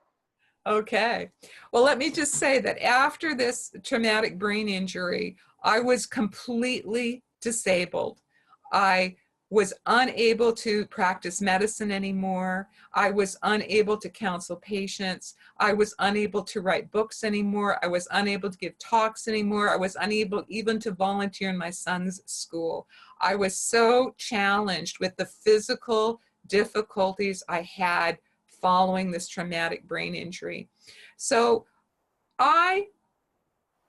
Okay. Well, let me just say that after this traumatic brain injury, I was completely disabled. I was unable to practice medicine anymore. I was unable to counsel patients. I was unable to write books anymore. I was unable to give talks anymore. I was unable even to volunteer in my son's school. I was so challenged with the physical difficulties I had following this traumatic brain injury. So I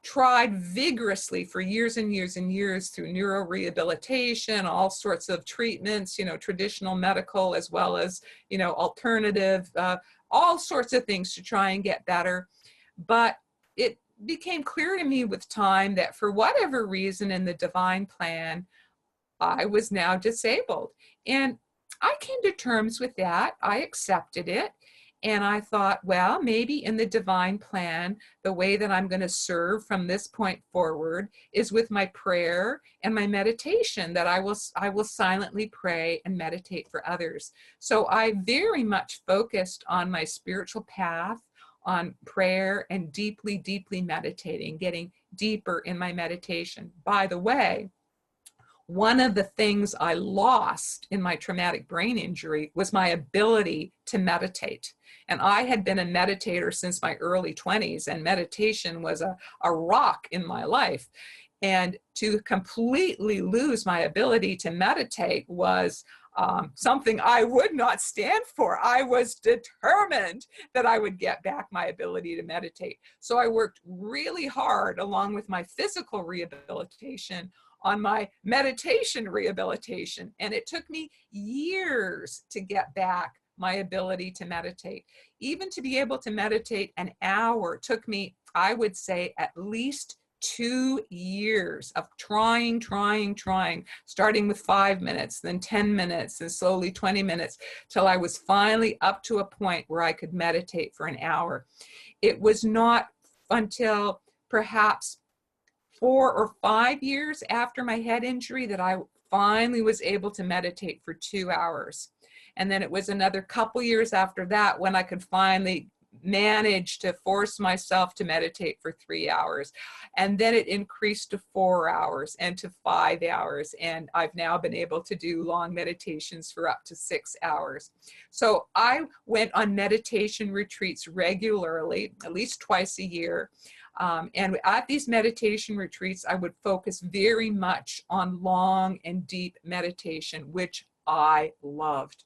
tried vigorously for years and years and years through neurorehabilitation, all sorts of treatments, traditional medical as well as, alternative, all sorts of things to try and get better. But it became clear to me with time that for whatever reason in the divine plan, I was now disabled. And I came to terms with that. I accepted it. And I thought, well, maybe in the divine plan, the way that I'm going to serve from this point forward is with my prayer and my meditation, that I will silently pray and meditate for others. So I very much focused on my spiritual path, on prayer and deeply, deeply meditating, getting deeper in my meditation. By the way, one of the things I lost in my traumatic brain injury was my ability to meditate. And I had been a meditator since my early 20s, and meditation was a rock in my life. And to completely lose my ability to meditate was something I would not stand for. I was determined that I would get back my ability to meditate. So I worked really hard, along with my physical rehabilitation, on my meditation rehabilitation. And it took me years to get back my ability to meditate. Even to be able to meditate an hour took me, I would say, at least 2 years of trying, starting with 5 minutes, then 10 minutes, and slowly 20 minutes, till I was finally up to a point where I could meditate for an hour. It was not until perhaps 4 or 5 years after my head injury that I finally was able to meditate for 2 hours. And then it was another couple years after that when I could finally manage to force myself to meditate for 3 hours. And then it increased to 4 hours and to 5 hours. And I've now been able to do long meditations for up to 6 hours. So I went on meditation retreats regularly, at least twice a year. And at these meditation retreats, I would focus very much on long and deep meditation, which I loved.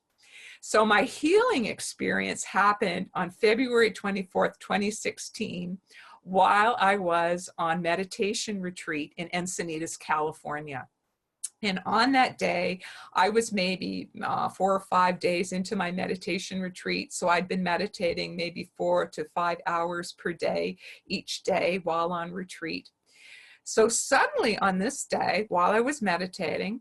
So my healing experience happened on February 24th, 2016, while I was on meditation retreat in Encinitas, California. And on that day, I was maybe 4 or 5 days into my meditation retreat. So I'd been meditating maybe 4 to 5 hours per day, each day while on retreat. So suddenly on this day, while I was meditating,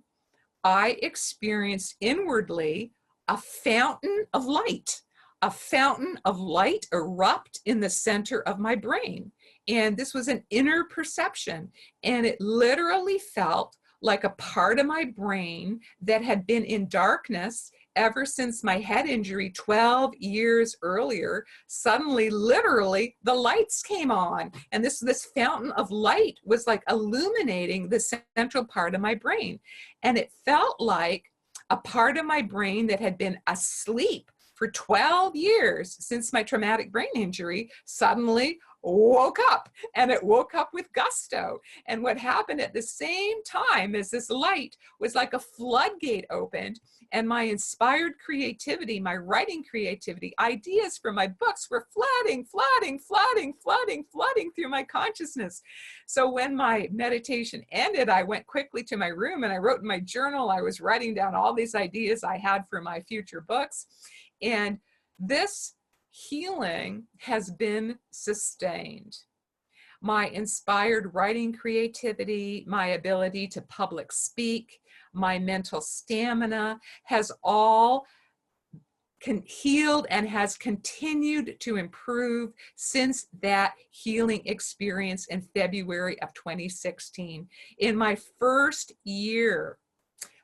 I experienced inwardly a fountain of light. a fountain of light erupt in the center of my brain. And this was an inner perception. And it literally felt like a part of my brain that had been in darkness ever since my head injury 12 years earlier. Suddenly, literally, the lights came on. And this fountain of light was like illuminating the central part of my brain. And it felt like a part of my brain that had been asleep for 12 years since my traumatic brain injury suddenly woke up, and it woke up with gusto. And what happened at the same time as this light was like a floodgate opened, and my inspired creativity, my writing creativity, ideas for my books were flooding through my consciousness. So when my meditation ended, I went quickly to my room and I wrote in my journal. I was writing down all these ideas I had for my future books. And this healing has been sustained. My inspired writing creativity, my ability to public speak, my mental stamina has all healed and has continued to improve since that healing experience in February of 2016. In my first year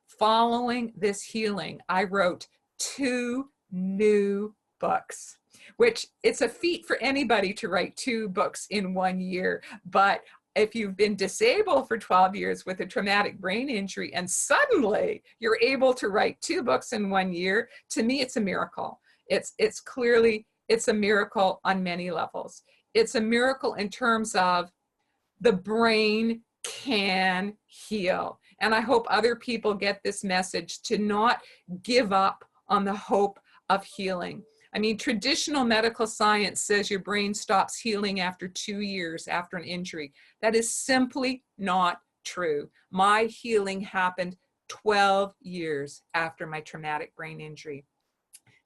following this healing, I wrote 2 new books, which it's a feat for anybody to write 2 books in 1 year. But if you've been disabled for 12 years with a traumatic brain injury and suddenly you're able to write 2 books in 1 year, to me, it's a miracle. It's clearly, it's a miracle on many levels. It's a miracle in terms of the brain can heal. And I hope other people get this message to not give up on the hope of healing. I mean, traditional medical science says your brain stops healing after 2 years after an injury. That is simply not true. My healing happened 12 years after my traumatic brain injury.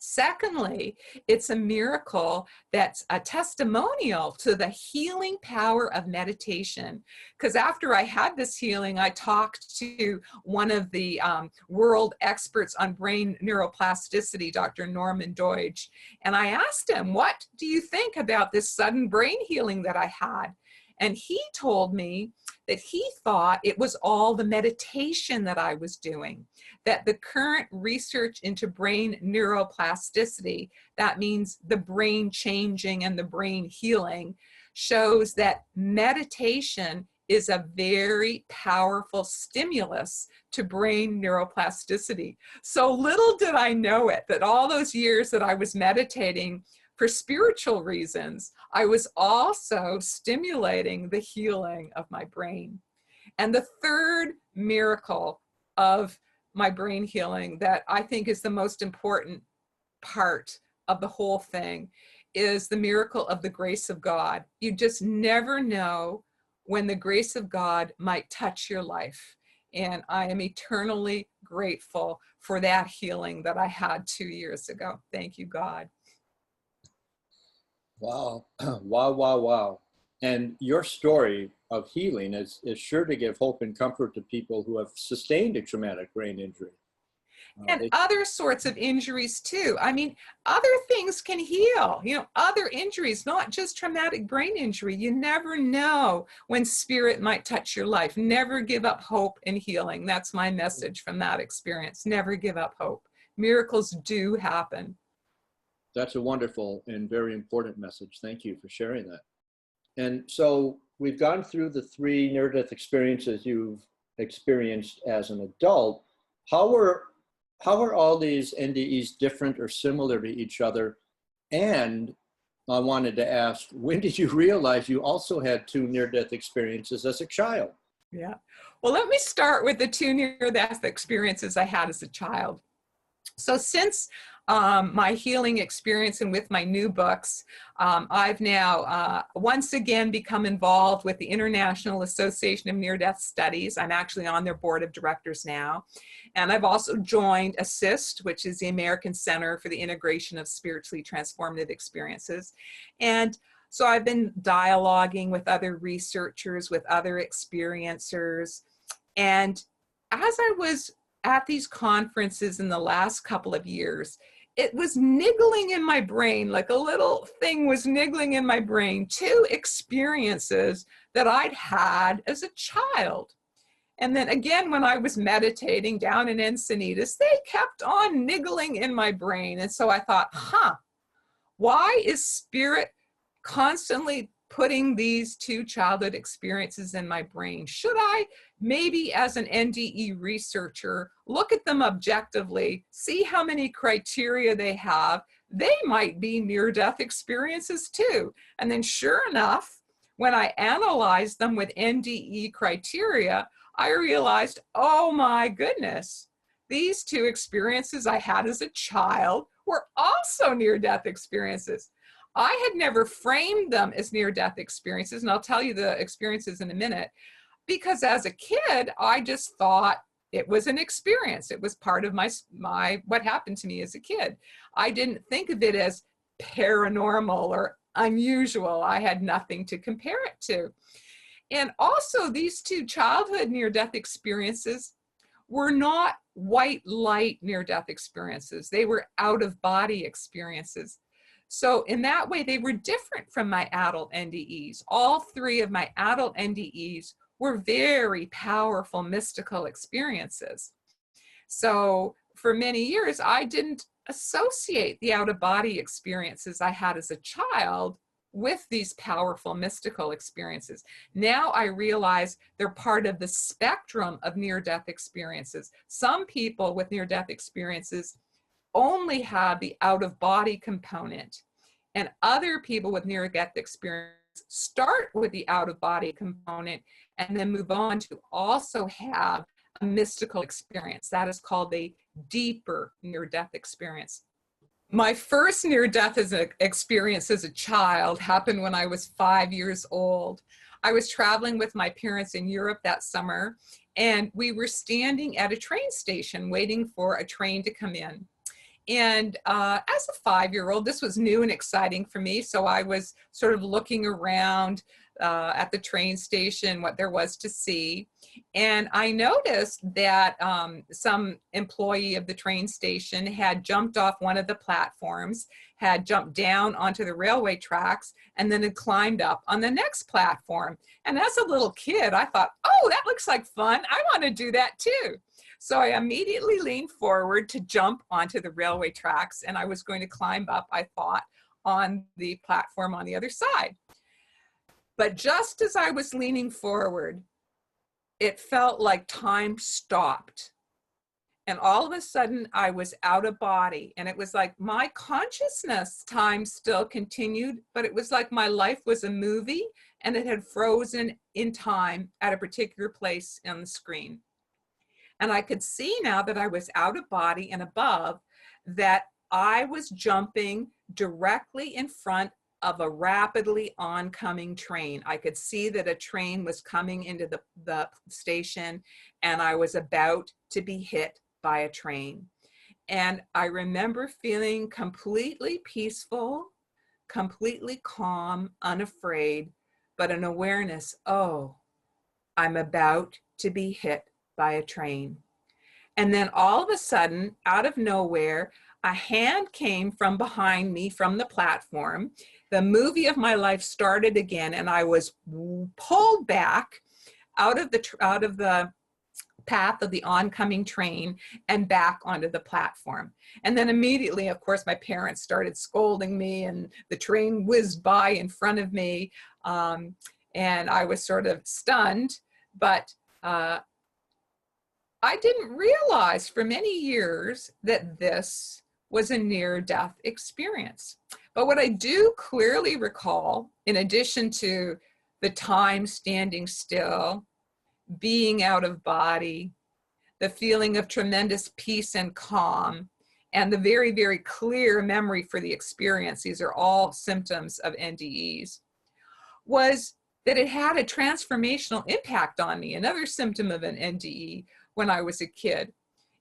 Secondly, it's a miracle that's a testimonial to the healing power of meditation. Because after I had this healing, I talked to one of the world experts on brain neuroplasticity, Dr. Norman Doidge, and I asked him, what do you think about this sudden brain healing that I had? And he told me that he thought it was all the meditation that I was doing, that the current research into brain neuroplasticity, that means the brain changing and the brain healing, shows that meditation is a very powerful stimulus to brain neuroplasticity. So little did I know it, that all those years that I was meditating for spiritual reasons, I was also stimulating the healing of my brain. And the third miracle of my brain healing that I think is the most important part of the whole thing is the miracle of the grace of God. You just never know when the grace of God might touch your life. And I am eternally grateful for that healing that I had 2 years ago. Thank you, God. Wow, wow. And your story of healing is sure to give hope and comfort to people who have sustained a traumatic brain injury. And other sorts of injuries too. I mean, other things can heal, other injuries, not just traumatic brain injury. You never know when spirit might touch your life. Never give up hope in healing. That's my message from that experience. Never give up hope. Miracles do happen. That's a wonderful and very important message. Thank you for sharing that. And so we've gone through the 3 near-death experiences you've experienced as an adult. How are all these NDEs different or similar to each other? And I wanted to ask, when did you realize you also had 2 near-death experiences as a child? Yeah. Well, let me start with the 2 near-death experiences I had as a child. So since my healing experience and with my new books, I've now once again become involved with the International Association of Near-Death Studies. I'm actually on their board of directors now. And I've also joined ASSIST, which is the American Center for the Integration of Spiritually Transformative Experiences. And so I've been dialoguing with other researchers, with other experiencers. And as I was at these conferences in the last couple of years, it was niggling in my brain, like a little thing was niggling in my brain, two experiences that I'd had as a child. And then again, when I was meditating down in Encinitas, they kept on niggling in my brain. And so I thought, why is spirit constantly putting these two childhood experiences in my brain? Should I maybe, as an NDE researcher, look at them objectively, see how many criteria they have? They might be near-death experiences too. And then sure enough, when I analyzed them with NDE criteria, I realized, oh my goodness, these two experiences I had as a child were also near-death experiences. I had never framed them as near-death experiences, and I'll tell you the experiences in a minute, because as a kid, I just thought it was an experience. It was part of my what happened to me as a kid. I didn't think of it as paranormal or unusual. I had nothing to compare it to. And also, these two childhood near-death experiences were not white light near-death experiences. They were out-of-body experiences. So in that way, they were different from my adult NDEs. All three of my adult NDEs were very powerful mystical experiences. So for many years, I didn't associate the out-of-body experiences I had as a child with these powerful mystical experiences. Now I realize they're part of the spectrum of near-death experiences. Some people with near-death experiences only have the out-of-body component, and other people with near-death experience start with the out-of-body component and then move on to also have a mystical experience. That is called a deeper near-death experience. My first near-death experience as a child happened when I was 5 years old. I was traveling with my parents in Europe that summer, and we were standing at a train station waiting for a train to come in. And as a 5-year-old, this was new and exciting for me. So I was sort of looking around at the train station, what there was to see. And I noticed that some employee of the train station had jumped off one of the platforms, had jumped down onto the railway tracks, and then had climbed up on the next platform. And as a little kid, I thought, oh, that looks like fun. I want to do that too. So I immediately leaned forward to jump onto the railway tracks, and I was going to climb up, I thought, on the platform on the other side. But just as I was leaning forward, it felt like time stopped. And all of a sudden, I was out of body. And it was like my consciousness time still continued, but it was like my life was a movie and it had frozen in time at a particular place on the screen. And I could see now that I was out of body and above, that I was jumping directly in front of a rapidly oncoming train. I could see that a train was coming into the station, and I was about to be hit by a train. And I remember feeling completely peaceful, completely calm, unafraid, but an awareness, oh, I'm about to be hit by a train. And then all of a sudden, out of nowhere, a hand came from behind me from the platform. The movie of my life started again, and I was pulled back out of the path of the oncoming train and back onto the platform. And then immediately, of course, my parents started scolding me, and the train whizzed by in front of me, and I was sort of stunned. But I didn't realize for many years that this was a near-death experience. But what I do clearly recall, in addition to the time standing still, being out of body, the feeling of tremendous peace and calm, and the very, very clear memory for the experience, these are all symptoms of NDEs, was that it had a transformational impact on me, another symptom of an NDE when I was a kid.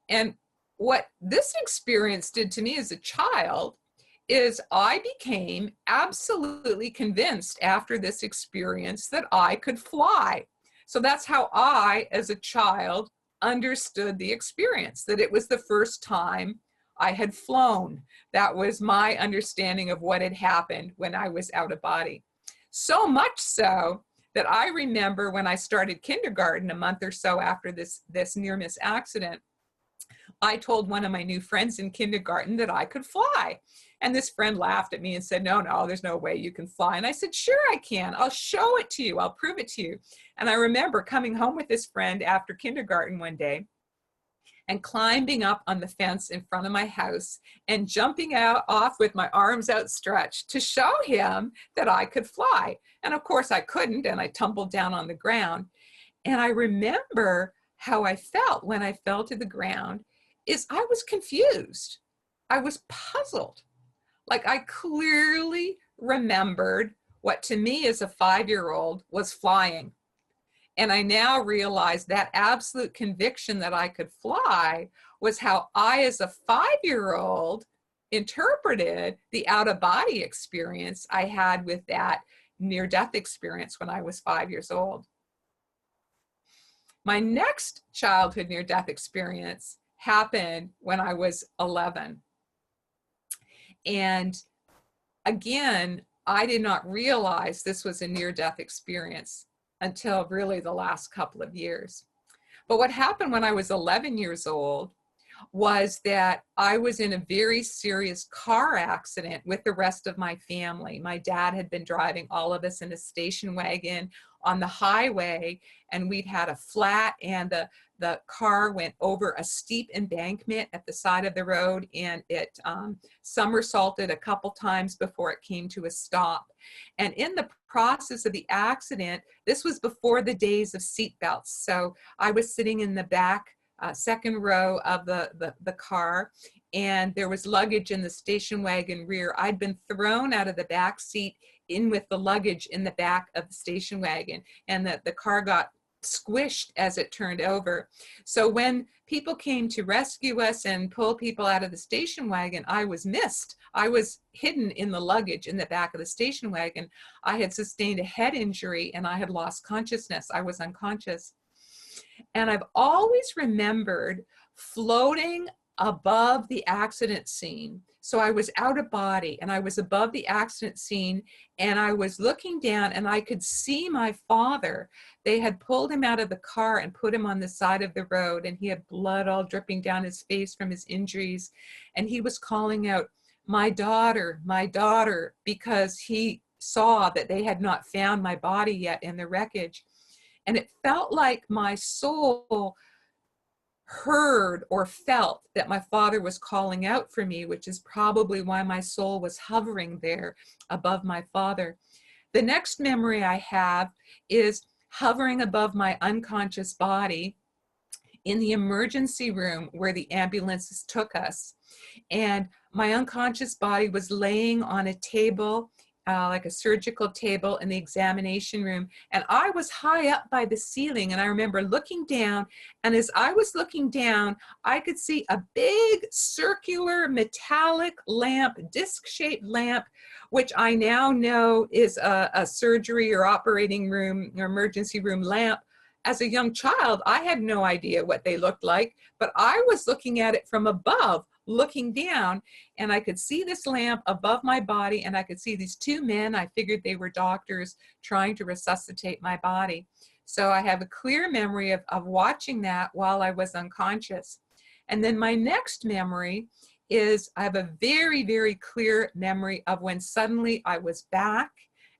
And what this experience did to me as a child is I became absolutely convinced after this experience that I could fly. So that's how I, as a child, understood the experience, that it was the first time I had flown. That was my understanding of what had happened when I was out of body. So much so that I remember when I started kindergarten a month or so after this near-miss accident, I told one of my new friends in kindergarten that I could fly. And this friend laughed at me and said, no, there's no way you can fly. And I said, sure I can. I'll show it to you. I'll prove it to you. And I remember coming home with this friend after kindergarten one day and climbing up on the fence in front of my house and jumping off with my arms outstretched to show him that I could fly. And of course I couldn't, and I tumbled down on the ground. And I remember how I felt when I fell to the ground is I was confused. I was puzzled. Like I clearly remembered what to me as a 5-year-old was flying. And I now realize that absolute conviction that I could fly was how I, as a 5-year-old, interpreted the out-of-body experience I had with that near-death experience when I was 5 years old. My next childhood near-death experience happened when I was 11. And again, I did not realize this was a near-death experience until really the last couple of years. But what happened when I was 11 years old was that I was in a very serious car accident with the rest of my family. My dad had been driving all of us in a station wagon on the highway, and we'd had a flat, and the car went over a steep embankment at the side of the road, and it somersaulted a couple times before it came to a stop. And in the process of the accident, this was before the days of seatbelts. So I was sitting in the back second row of the car, and there was luggage in the station wagon rear. I'd been thrown out of the back seat in with the luggage in the back of the station wagon, and the car got squished as it turned over. So when people came to rescue us and pull people out of the station wagon, I was missed. I was hidden in the luggage in the back of the station wagon. I had sustained a head injury and I had lost consciousness. I was unconscious. And I've always remembered floating above the accident scene. So I was out of body and I was above the accident scene, and I was looking down and I could see my father. They had pulled him out of the car and put him on the side of the road, and he had blood all dripping down his face from his injuries. And he was calling out, my daughter, because he saw that they had not found my body yet in the wreckage. And it felt like my soul heard or felt that my father was calling out for me, which is probably why my soul was hovering there above my father. The next memory I have is hovering above my unconscious body in the emergency room where the ambulances took us. And my unconscious body was laying on a table, like a surgical table in the examination room. And I was high up by the ceiling, and I remember looking down, and as I was looking down, I could see a big circular metallic lamp, disc-shaped lamp, which I now know is a surgery or operating room or emergency room lamp. As a young child, I had no idea what they looked like, but I was looking at it from above, looking down, and I could see this lamp above my body, and I could see these two men. I figured they were doctors trying to resuscitate my body. So I have a clear memory of watching that while I was unconscious. And then my next memory is I have a very, very clear memory of when suddenly I was back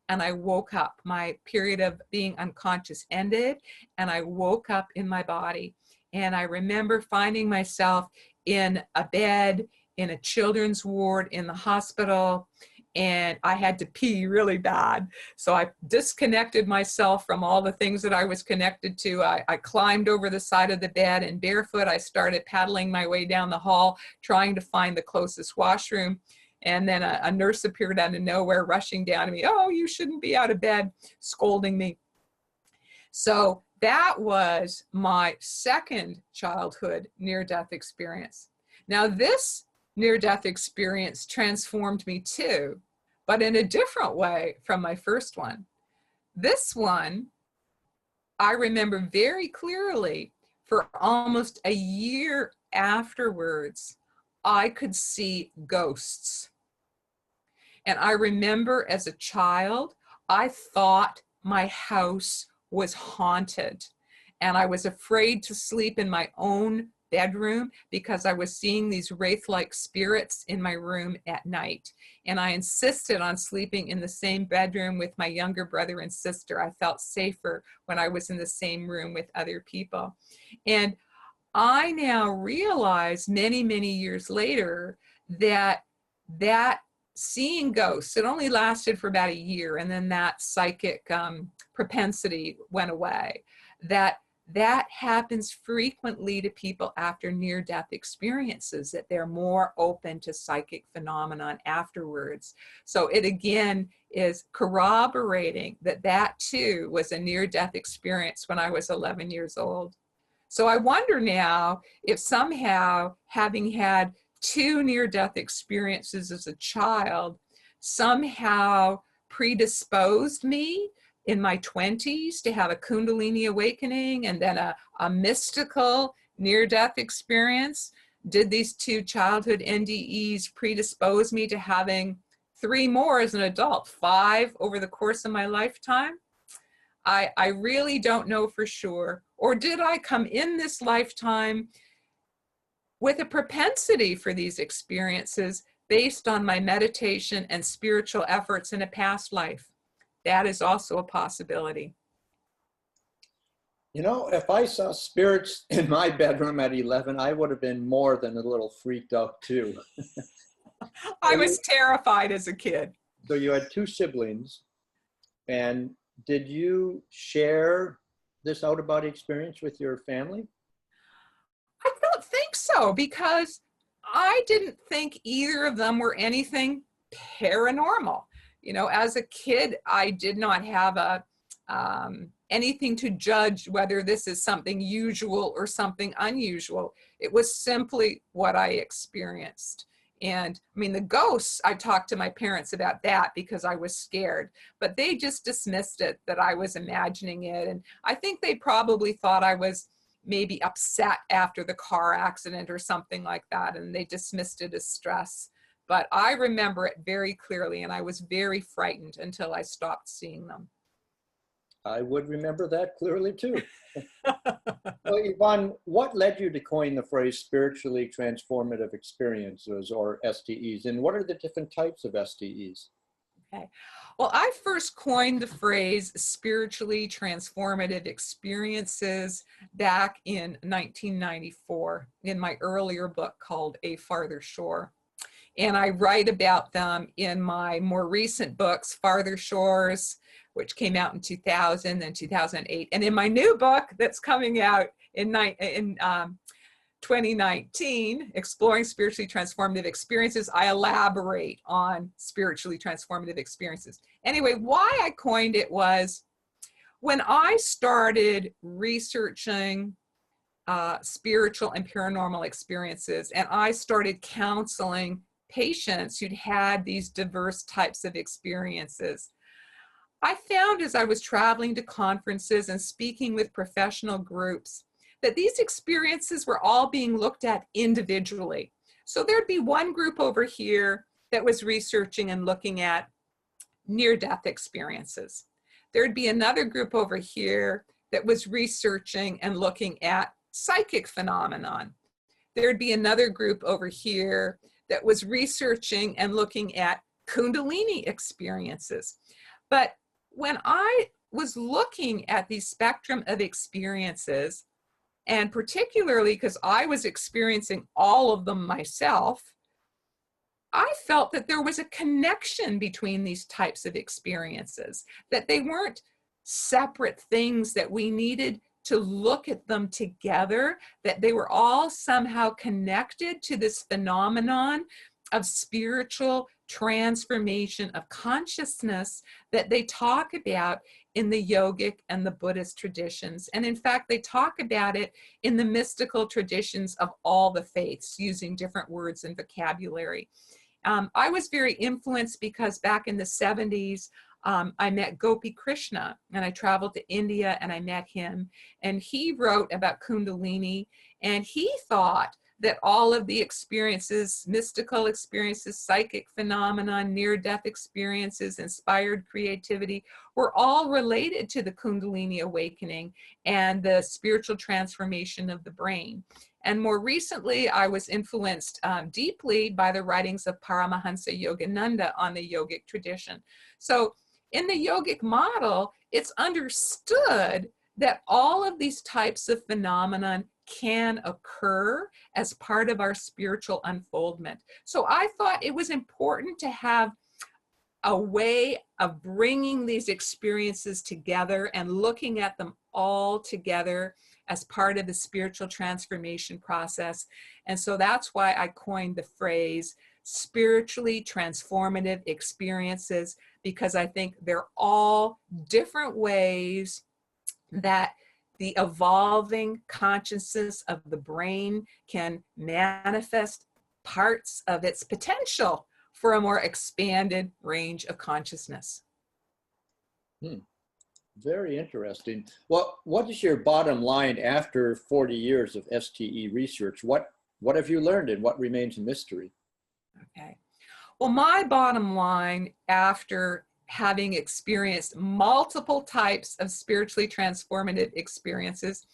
and I woke up. My period of being unconscious ended, and I woke up in my body. And I remember finding myself in a bed, in a children's ward in the hospital, and I had to pee really bad. So I disconnected myself from all the things that I was connected to. I climbed over the side of the bed, and barefoot I started paddling my way down the hall, trying to find the closest washroom. And then a nurse appeared out of nowhere, rushing down to me. Oh, you shouldn't be out of bed, scolding me. So that was my second childhood near-death experience. Now, this near-death experience transformed me too, but in a different way from my first one. This one, I remember very clearly for almost a year afterwards, I could see ghosts. And I remember as a child, I thought my house was haunted. And I was afraid to sleep in my own bedroom because I was seeing these wraith-like spirits in my room at night. And I insisted on sleeping in the same bedroom with my younger brother and sister. I felt safer when I was in the same room with other people. And I now realize many, many years later that seeing ghosts, it only lasted for about a year, and then that psychic propensity went away. That happens frequently to people after near-death experiences, that they're more open to psychic phenomenon afterwards. So it again is corroborating that that too was a near-death experience when I was 11 years old. So I wonder now if somehow having had 2 near-death experiences as a child somehow predisposed me in my 20s to have a Kundalini Awakening and then a mystical near-death experience. Did these 2 childhood NDEs predispose me to having 3 more as an adult, 5 over the course of my lifetime? I really don't know for sure. Or did I come in this lifetime with a propensity for these experiences based on my meditation and spiritual efforts in a past life? That is also a possibility. You know, if I saw spirits in my bedroom at 11, I would have been more than a little freaked out too. I was terrified as a kid. So you had 2 siblings, and did you share this out-of-body experience with your family? I don't think so, because I didn't think either of them were anything paranormal. You know, as a kid, I did not have anything to judge whether this is something usual or something unusual. It was simply what I experienced. And I mean, the ghosts, I talked to my parents about that because I was scared, but they just dismissed it, that I was imagining it. And I think they probably thought I was maybe upset after the car accident or something like that, and they dismissed it as stress. But I remember it very clearly, and I was very frightened until I stopped seeing them. I would remember that clearly too. Well, Yvonne, what led you to coin the phrase spiritually transformative experiences, or STEs, and what are the different types of STEs? Okay. Well, I first coined the phrase spiritually transformative experiences back in 1994 in my earlier book called A Farther Shore. And I write about them in my more recent books, Farther Shores, which came out in 2000 and 2008. And in my new book that's coming out in 2019, Exploring Spiritually Transformative Experiences, I elaborate on spiritually transformative experiences. Anyway, why I coined it was when I started researching spiritual and paranormal experiences, and I started counseling patients who'd had these diverse types of experiences, I found as I was traveling to conferences and speaking with professional groups that these experiences were all being looked at individually. So there'd be one group over here that was researching and looking at near-death experiences. There'd be another group over here that was researching and looking at psychic phenomenon. There'd be another group over here that was researching and looking at Kundalini experiences. But when I was looking at the spectrum of experiences, and particularly because I was experiencing all of them myself, I felt that there was a connection between these types of experiences, that they weren't separate things, that we needed to look at them together, that they were all somehow connected to this phenomenon of spiritual transformation of consciousness that they talk about in the yogic and the Buddhist traditions. And in fact, they talk about it in the mystical traditions of all the faiths, using different words and vocabulary. I was very influenced because back in the 70s, I met Gopi Krishna, and I traveled to India and I met him, and he wrote about Kundalini, and he thought that all of the experiences, mystical experiences, psychic phenomenon, near-death experiences, inspired creativity, were all related to the Kundalini awakening and the spiritual transformation of the brain. And more recently, I was influenced deeply by the writings of Paramahansa Yogananda on the yogic tradition. So in the yogic model, it's understood that all of these types of phenomenon can occur as part of our spiritual unfoldment. So I thought it was important to have a way of bringing these experiences together and looking at them all together as part of the spiritual transformation process. And so that's why I coined the phrase spiritually transformative experiences, because I think they're all different ways that the evolving consciousness of the brain can manifest parts of its potential for a more expanded range of consciousness. Very interesting. Well, what is your bottom line after 40 years of STE research? What have you learned and what remains a mystery? Okay. Well, my bottom line after having experienced multiple types of spiritually transformative experiences.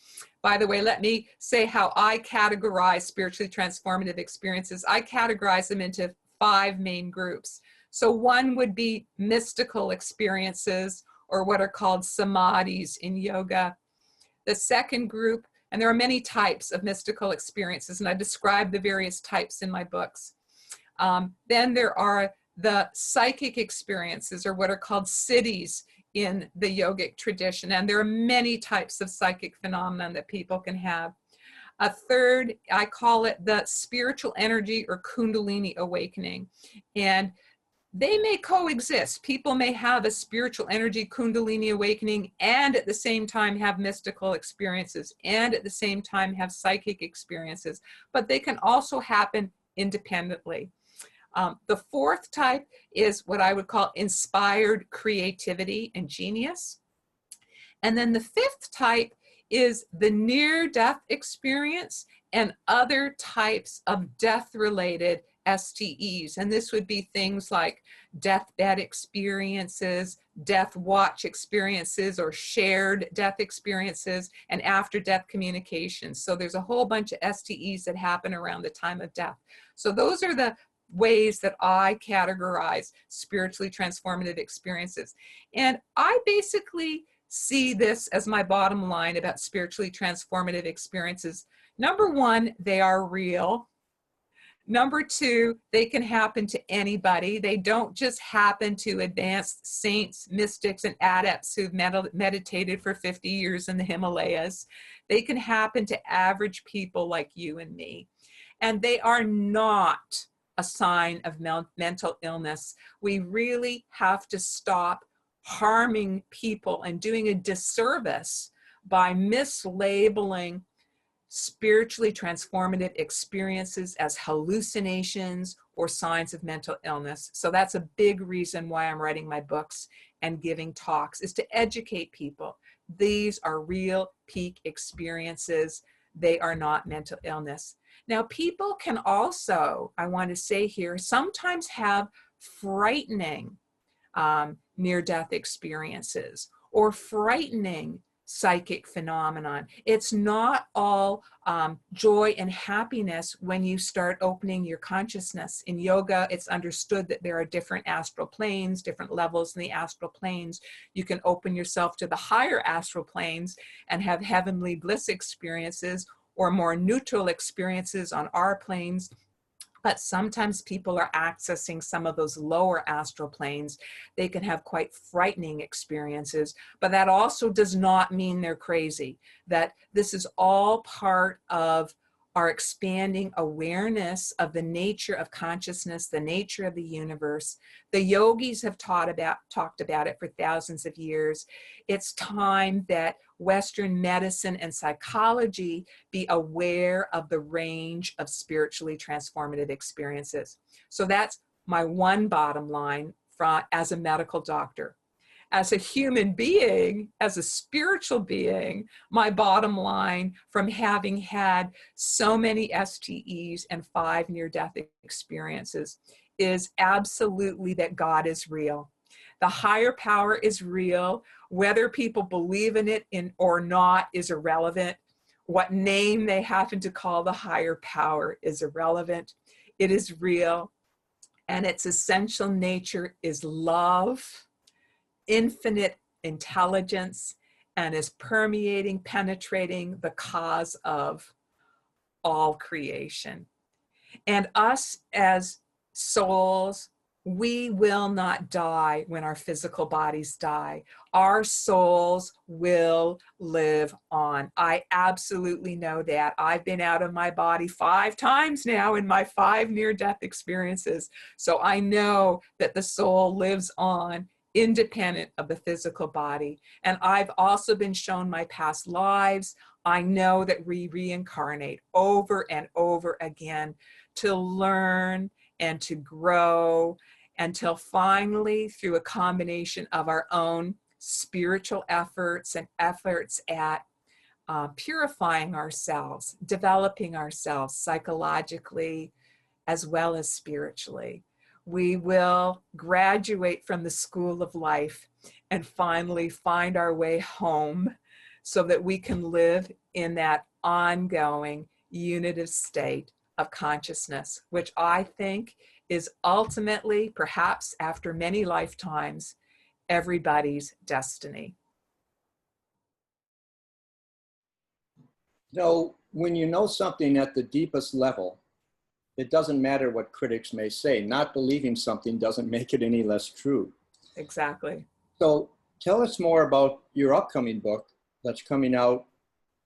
By the way, let me say how I categorize spiritually transformative experiences. I categorize them into 5 main groups. So one would be mystical experiences, or what are called samadhis in yoga. The second group, and there are many types of mystical experiences, and I describe the various types in my books. Then there are the psychic experiences, or what are called siddhis in the yogic tradition. And there are many types of psychic phenomena that people can have. A third, I call it the spiritual energy or Kundalini awakening. And they may coexist. People may have a spiritual energy Kundalini awakening and at the same time have mystical experiences and at the same time have psychic experiences, but they can also happen independently. The fourth type is what I would call inspired creativity and genius. And then the fifth type is the near-death experience and other types of death-related STEs. And this would be things like deathbed experiences, death watch experiences, or shared death experiences, and after-death communications. So there's a whole bunch of STEs that happen around the time of death. So those are the ways that I categorize spiritually transformative experiences. And I basically see this as my bottom line about spiritually transformative experiences. Number one, they are real. Number two, they can happen to anybody. They don't just happen to advanced saints, mystics, and adepts who've meditated for 50 years in the Himalayas. They can happen to average people like you and me. And they are not a sign of mental illness. We really have to stop harming people and doing a disservice by mislabeling spiritually transformative experiences as hallucinations or signs of mental illness. So that's a big reason why I'm writing my books and giving talks, is to educate people. These are real peak experiences. They are not mental illness. Now, people can also, I want to say here, sometimes have frightening near-death experiences or frightening psychic phenomenon. It's not all joy and happiness when you start opening your consciousness. In yoga, it's understood that there are different astral planes, different levels in the astral planes. You can open yourself to the higher astral planes and have heavenly bliss experiences or more neutral experiences on our planes. But sometimes people are accessing some of those lower astral planes. They can have quite frightening experiences, but that also does not mean they're crazy. That this is all part of our expanding awareness of the nature of consciousness, the nature of the universe. The yogis have talked about it for thousands of years. It's time that Western medicine and psychology be aware of the range of spiritually transformative experiences. So that's my one bottom line as a medical doctor. as a human being, as a spiritual being, my bottom line from having had so many STEs and 5 near-death experiences is absolutely that God is real. The higher power is real. Whether people believe in it or not is irrelevant. What name they happen to call the higher power is irrelevant. It is real, and its essential nature is love, infinite intelligence, and is permeating, penetrating the cause of all creation. And us as souls, we will not die when our physical bodies die. Our souls will live on. I absolutely know that. I've been out of my body 5 times now in my 5 near-death experiences. So I know that the soul lives on independent of the physical body. And I've also been shown my past lives. I know that we reincarnate over and over again to learn and to grow, until finally, through a combination of our own spiritual efforts and efforts at purifying ourselves, developing ourselves psychologically as well as spiritually, we will graduate from the school of life and finally find our way home so that we can live in that ongoing unitive state of consciousness, which I think is ultimately, perhaps after many lifetimes, everybody's destiny. No, when you know something at the deepest level, it doesn't matter what critics may say. Not believing something doesn't make it any less true. Exactly. So tell us more about your upcoming book that's coming out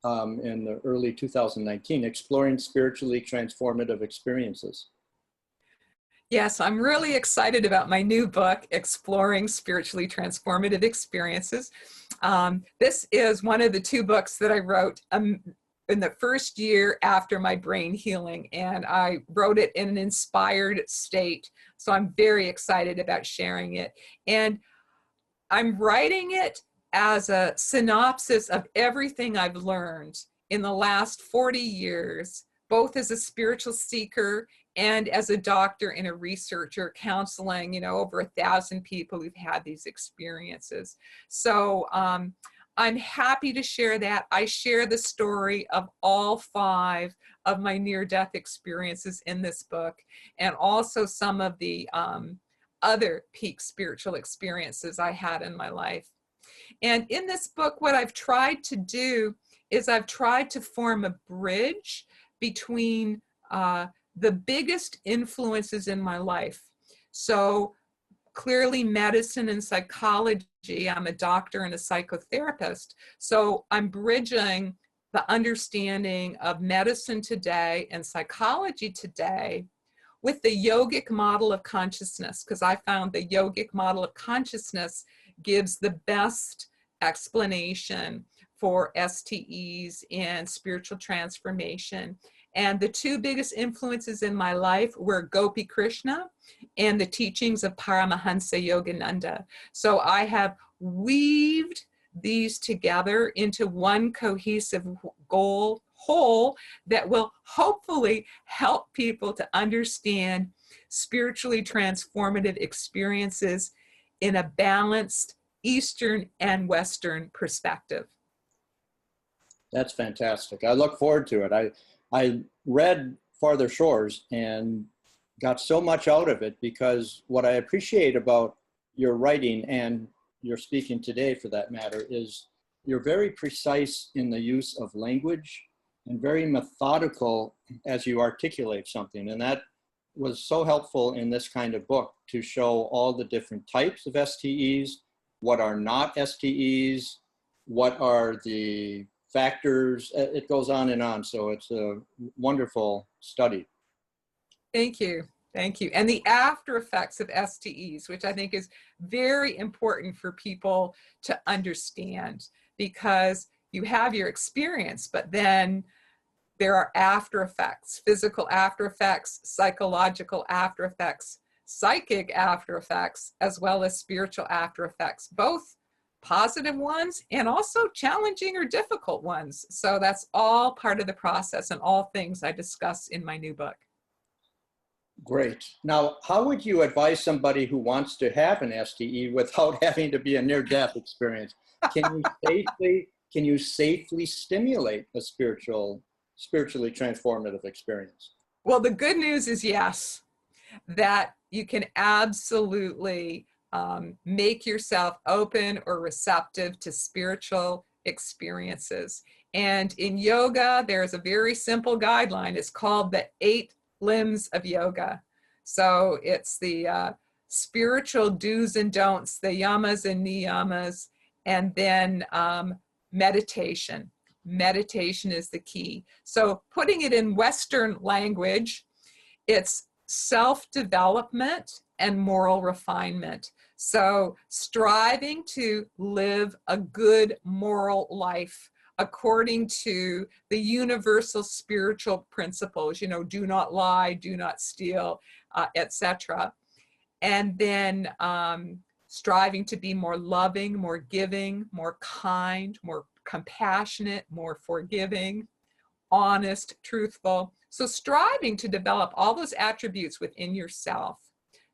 in the early 2019, Exploring Spiritually Transformative Experiences. Yes, I'm really excited about my new book, Exploring Spiritually Transformative Experiences. This is one of the 2 books that I wrote in the first year after my brain healing, and I wrote it in an inspired state. So I'm very excited about sharing it. And I'm writing it as a synopsis of everything I've learned in the last 40 years, both as a spiritual seeker and as a doctor and a researcher counseling, over 1,000 people who've had these experiences. So I'm happy to share that. I share the story of all 5 of my near-death experiences in this book, and also some of the other peak spiritual experiences I had in my life. And in this book, what I've tried to do is I've tried to form a bridge between the biggest influences in my life. So clearly medicine and psychology. I'm a doctor and a psychotherapist. So I'm bridging the understanding of medicine today and psychology today with the yogic model of consciousness, because I found the yogic model of consciousness gives the best explanation for STEs and spiritual transformation. And the 2 biggest influences in my life were Gopi Krishna and the teachings of Paramahansa Yogananda. So I have weaved these together into one cohesive whole that will hopefully help people to understand spiritually transformative experiences in a balanced Eastern and Western perspective. That's fantastic. I look forward to it. I read Farther Shores and got so much out of it, because what I appreciate about your writing, and your speaking today for that matter, is you're very precise in the use of language and very methodical as you articulate something. And that was so helpful in this kind of book, to show all the different types of STEs, what are not STEs, what are the factors. It goes on and on. So it's a wonderful study. Thank you. Thank you. And the after effects of STEs, which I think is very important for people to understand, because you have your experience, but then there are after effects, physical after effects, psychological after effects, psychic after effects as well as spiritual after effects, both positive ones and also challenging or difficult ones. So that's all part of the process and all things I discuss in my new book. Great. Now, how would you advise somebody who wants to have an STE without having to be a near-death experience? Can you safely stimulate a spiritually transformative experience? Well, the good news is yes, that you can absolutely make yourself open or receptive to spiritual experiences. And in yoga, there's a very simple guideline. It's called the 8 limbs of yoga. So it's the spiritual do's and don'ts, the yamas and niyamas, and then meditation. Meditation is the key. So putting it in Western language, it's self-development and moral refinement. So striving to live a good moral life according to the universal spiritual principles, do not lie, do not steal, etc. And then striving to be more loving, more giving, more kind, more compassionate, more forgiving, honest, truthful. So striving to develop all those attributes within yourself,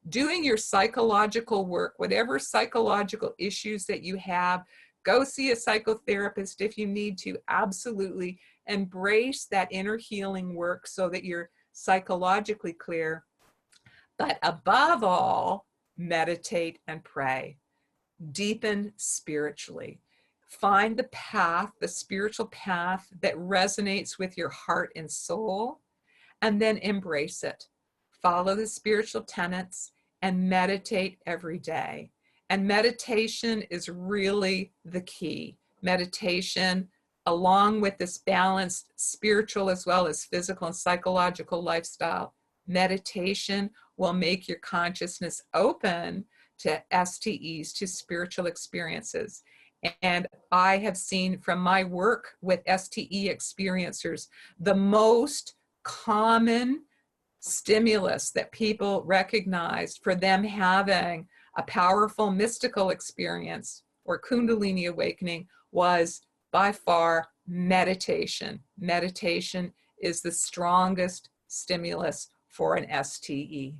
doing your psychological work, whatever psychological issues that you have, go see a psychotherapist if you need to. Absolutely embrace that inner healing work so that you're psychologically clear. But above all, meditate and pray. Deepen spiritually. Find the path, the spiritual path that resonates with your heart and soul, and then embrace it. Follow the spiritual tenets and meditate every day. And meditation is really the key. Meditation, along with this balanced spiritual as well as physical and psychological lifestyle, meditation will make your consciousness open to STEs, to spiritual experiences. And I have seen from my work with STE experiencers, the most common stimulus that people recognized for them having a powerful mystical experience or Kundalini awakening was by far meditation. Meditation is the strongest stimulus for an STE.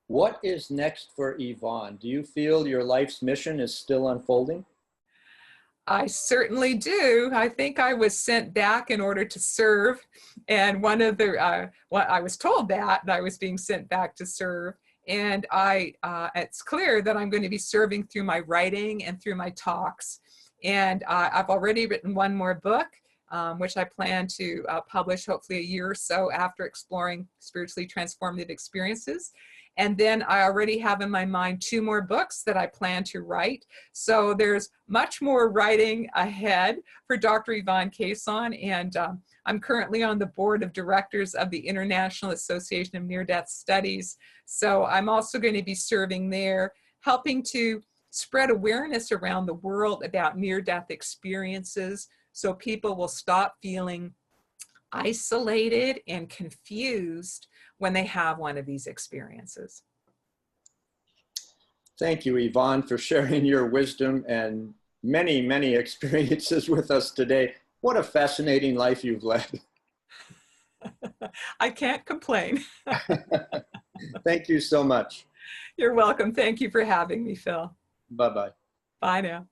What is next for Yvonne? Do you feel your life's mission is still unfolding? I certainly do. I think I was sent back in order to serve. And one of the, I was told that I was being sent back to serve. And it's clear that I'm going to be serving through my writing and through my talks. And I've already written one more book, which I plan to publish hopefully a year or so after exploring spiritually transformative experiences. And then I already have in my mind 2 more books that I plan to write. So there's much more writing ahead for Dr. Yvonne Kason. And I'm currently on the board of directors of the International Association of Near-Death Studies. So I'm also going to be serving there, helping to spread awareness around the world about near-death experiences so people will stop feeling isolated and confused when they have one of these experiences. Thank you, Yvonne, for sharing your wisdom and many, many experiences with us today. What a fascinating life you've led. I can't complain. Thank you so much. You're welcome. Thank you for having me, Phil. Bye-bye. Bye now.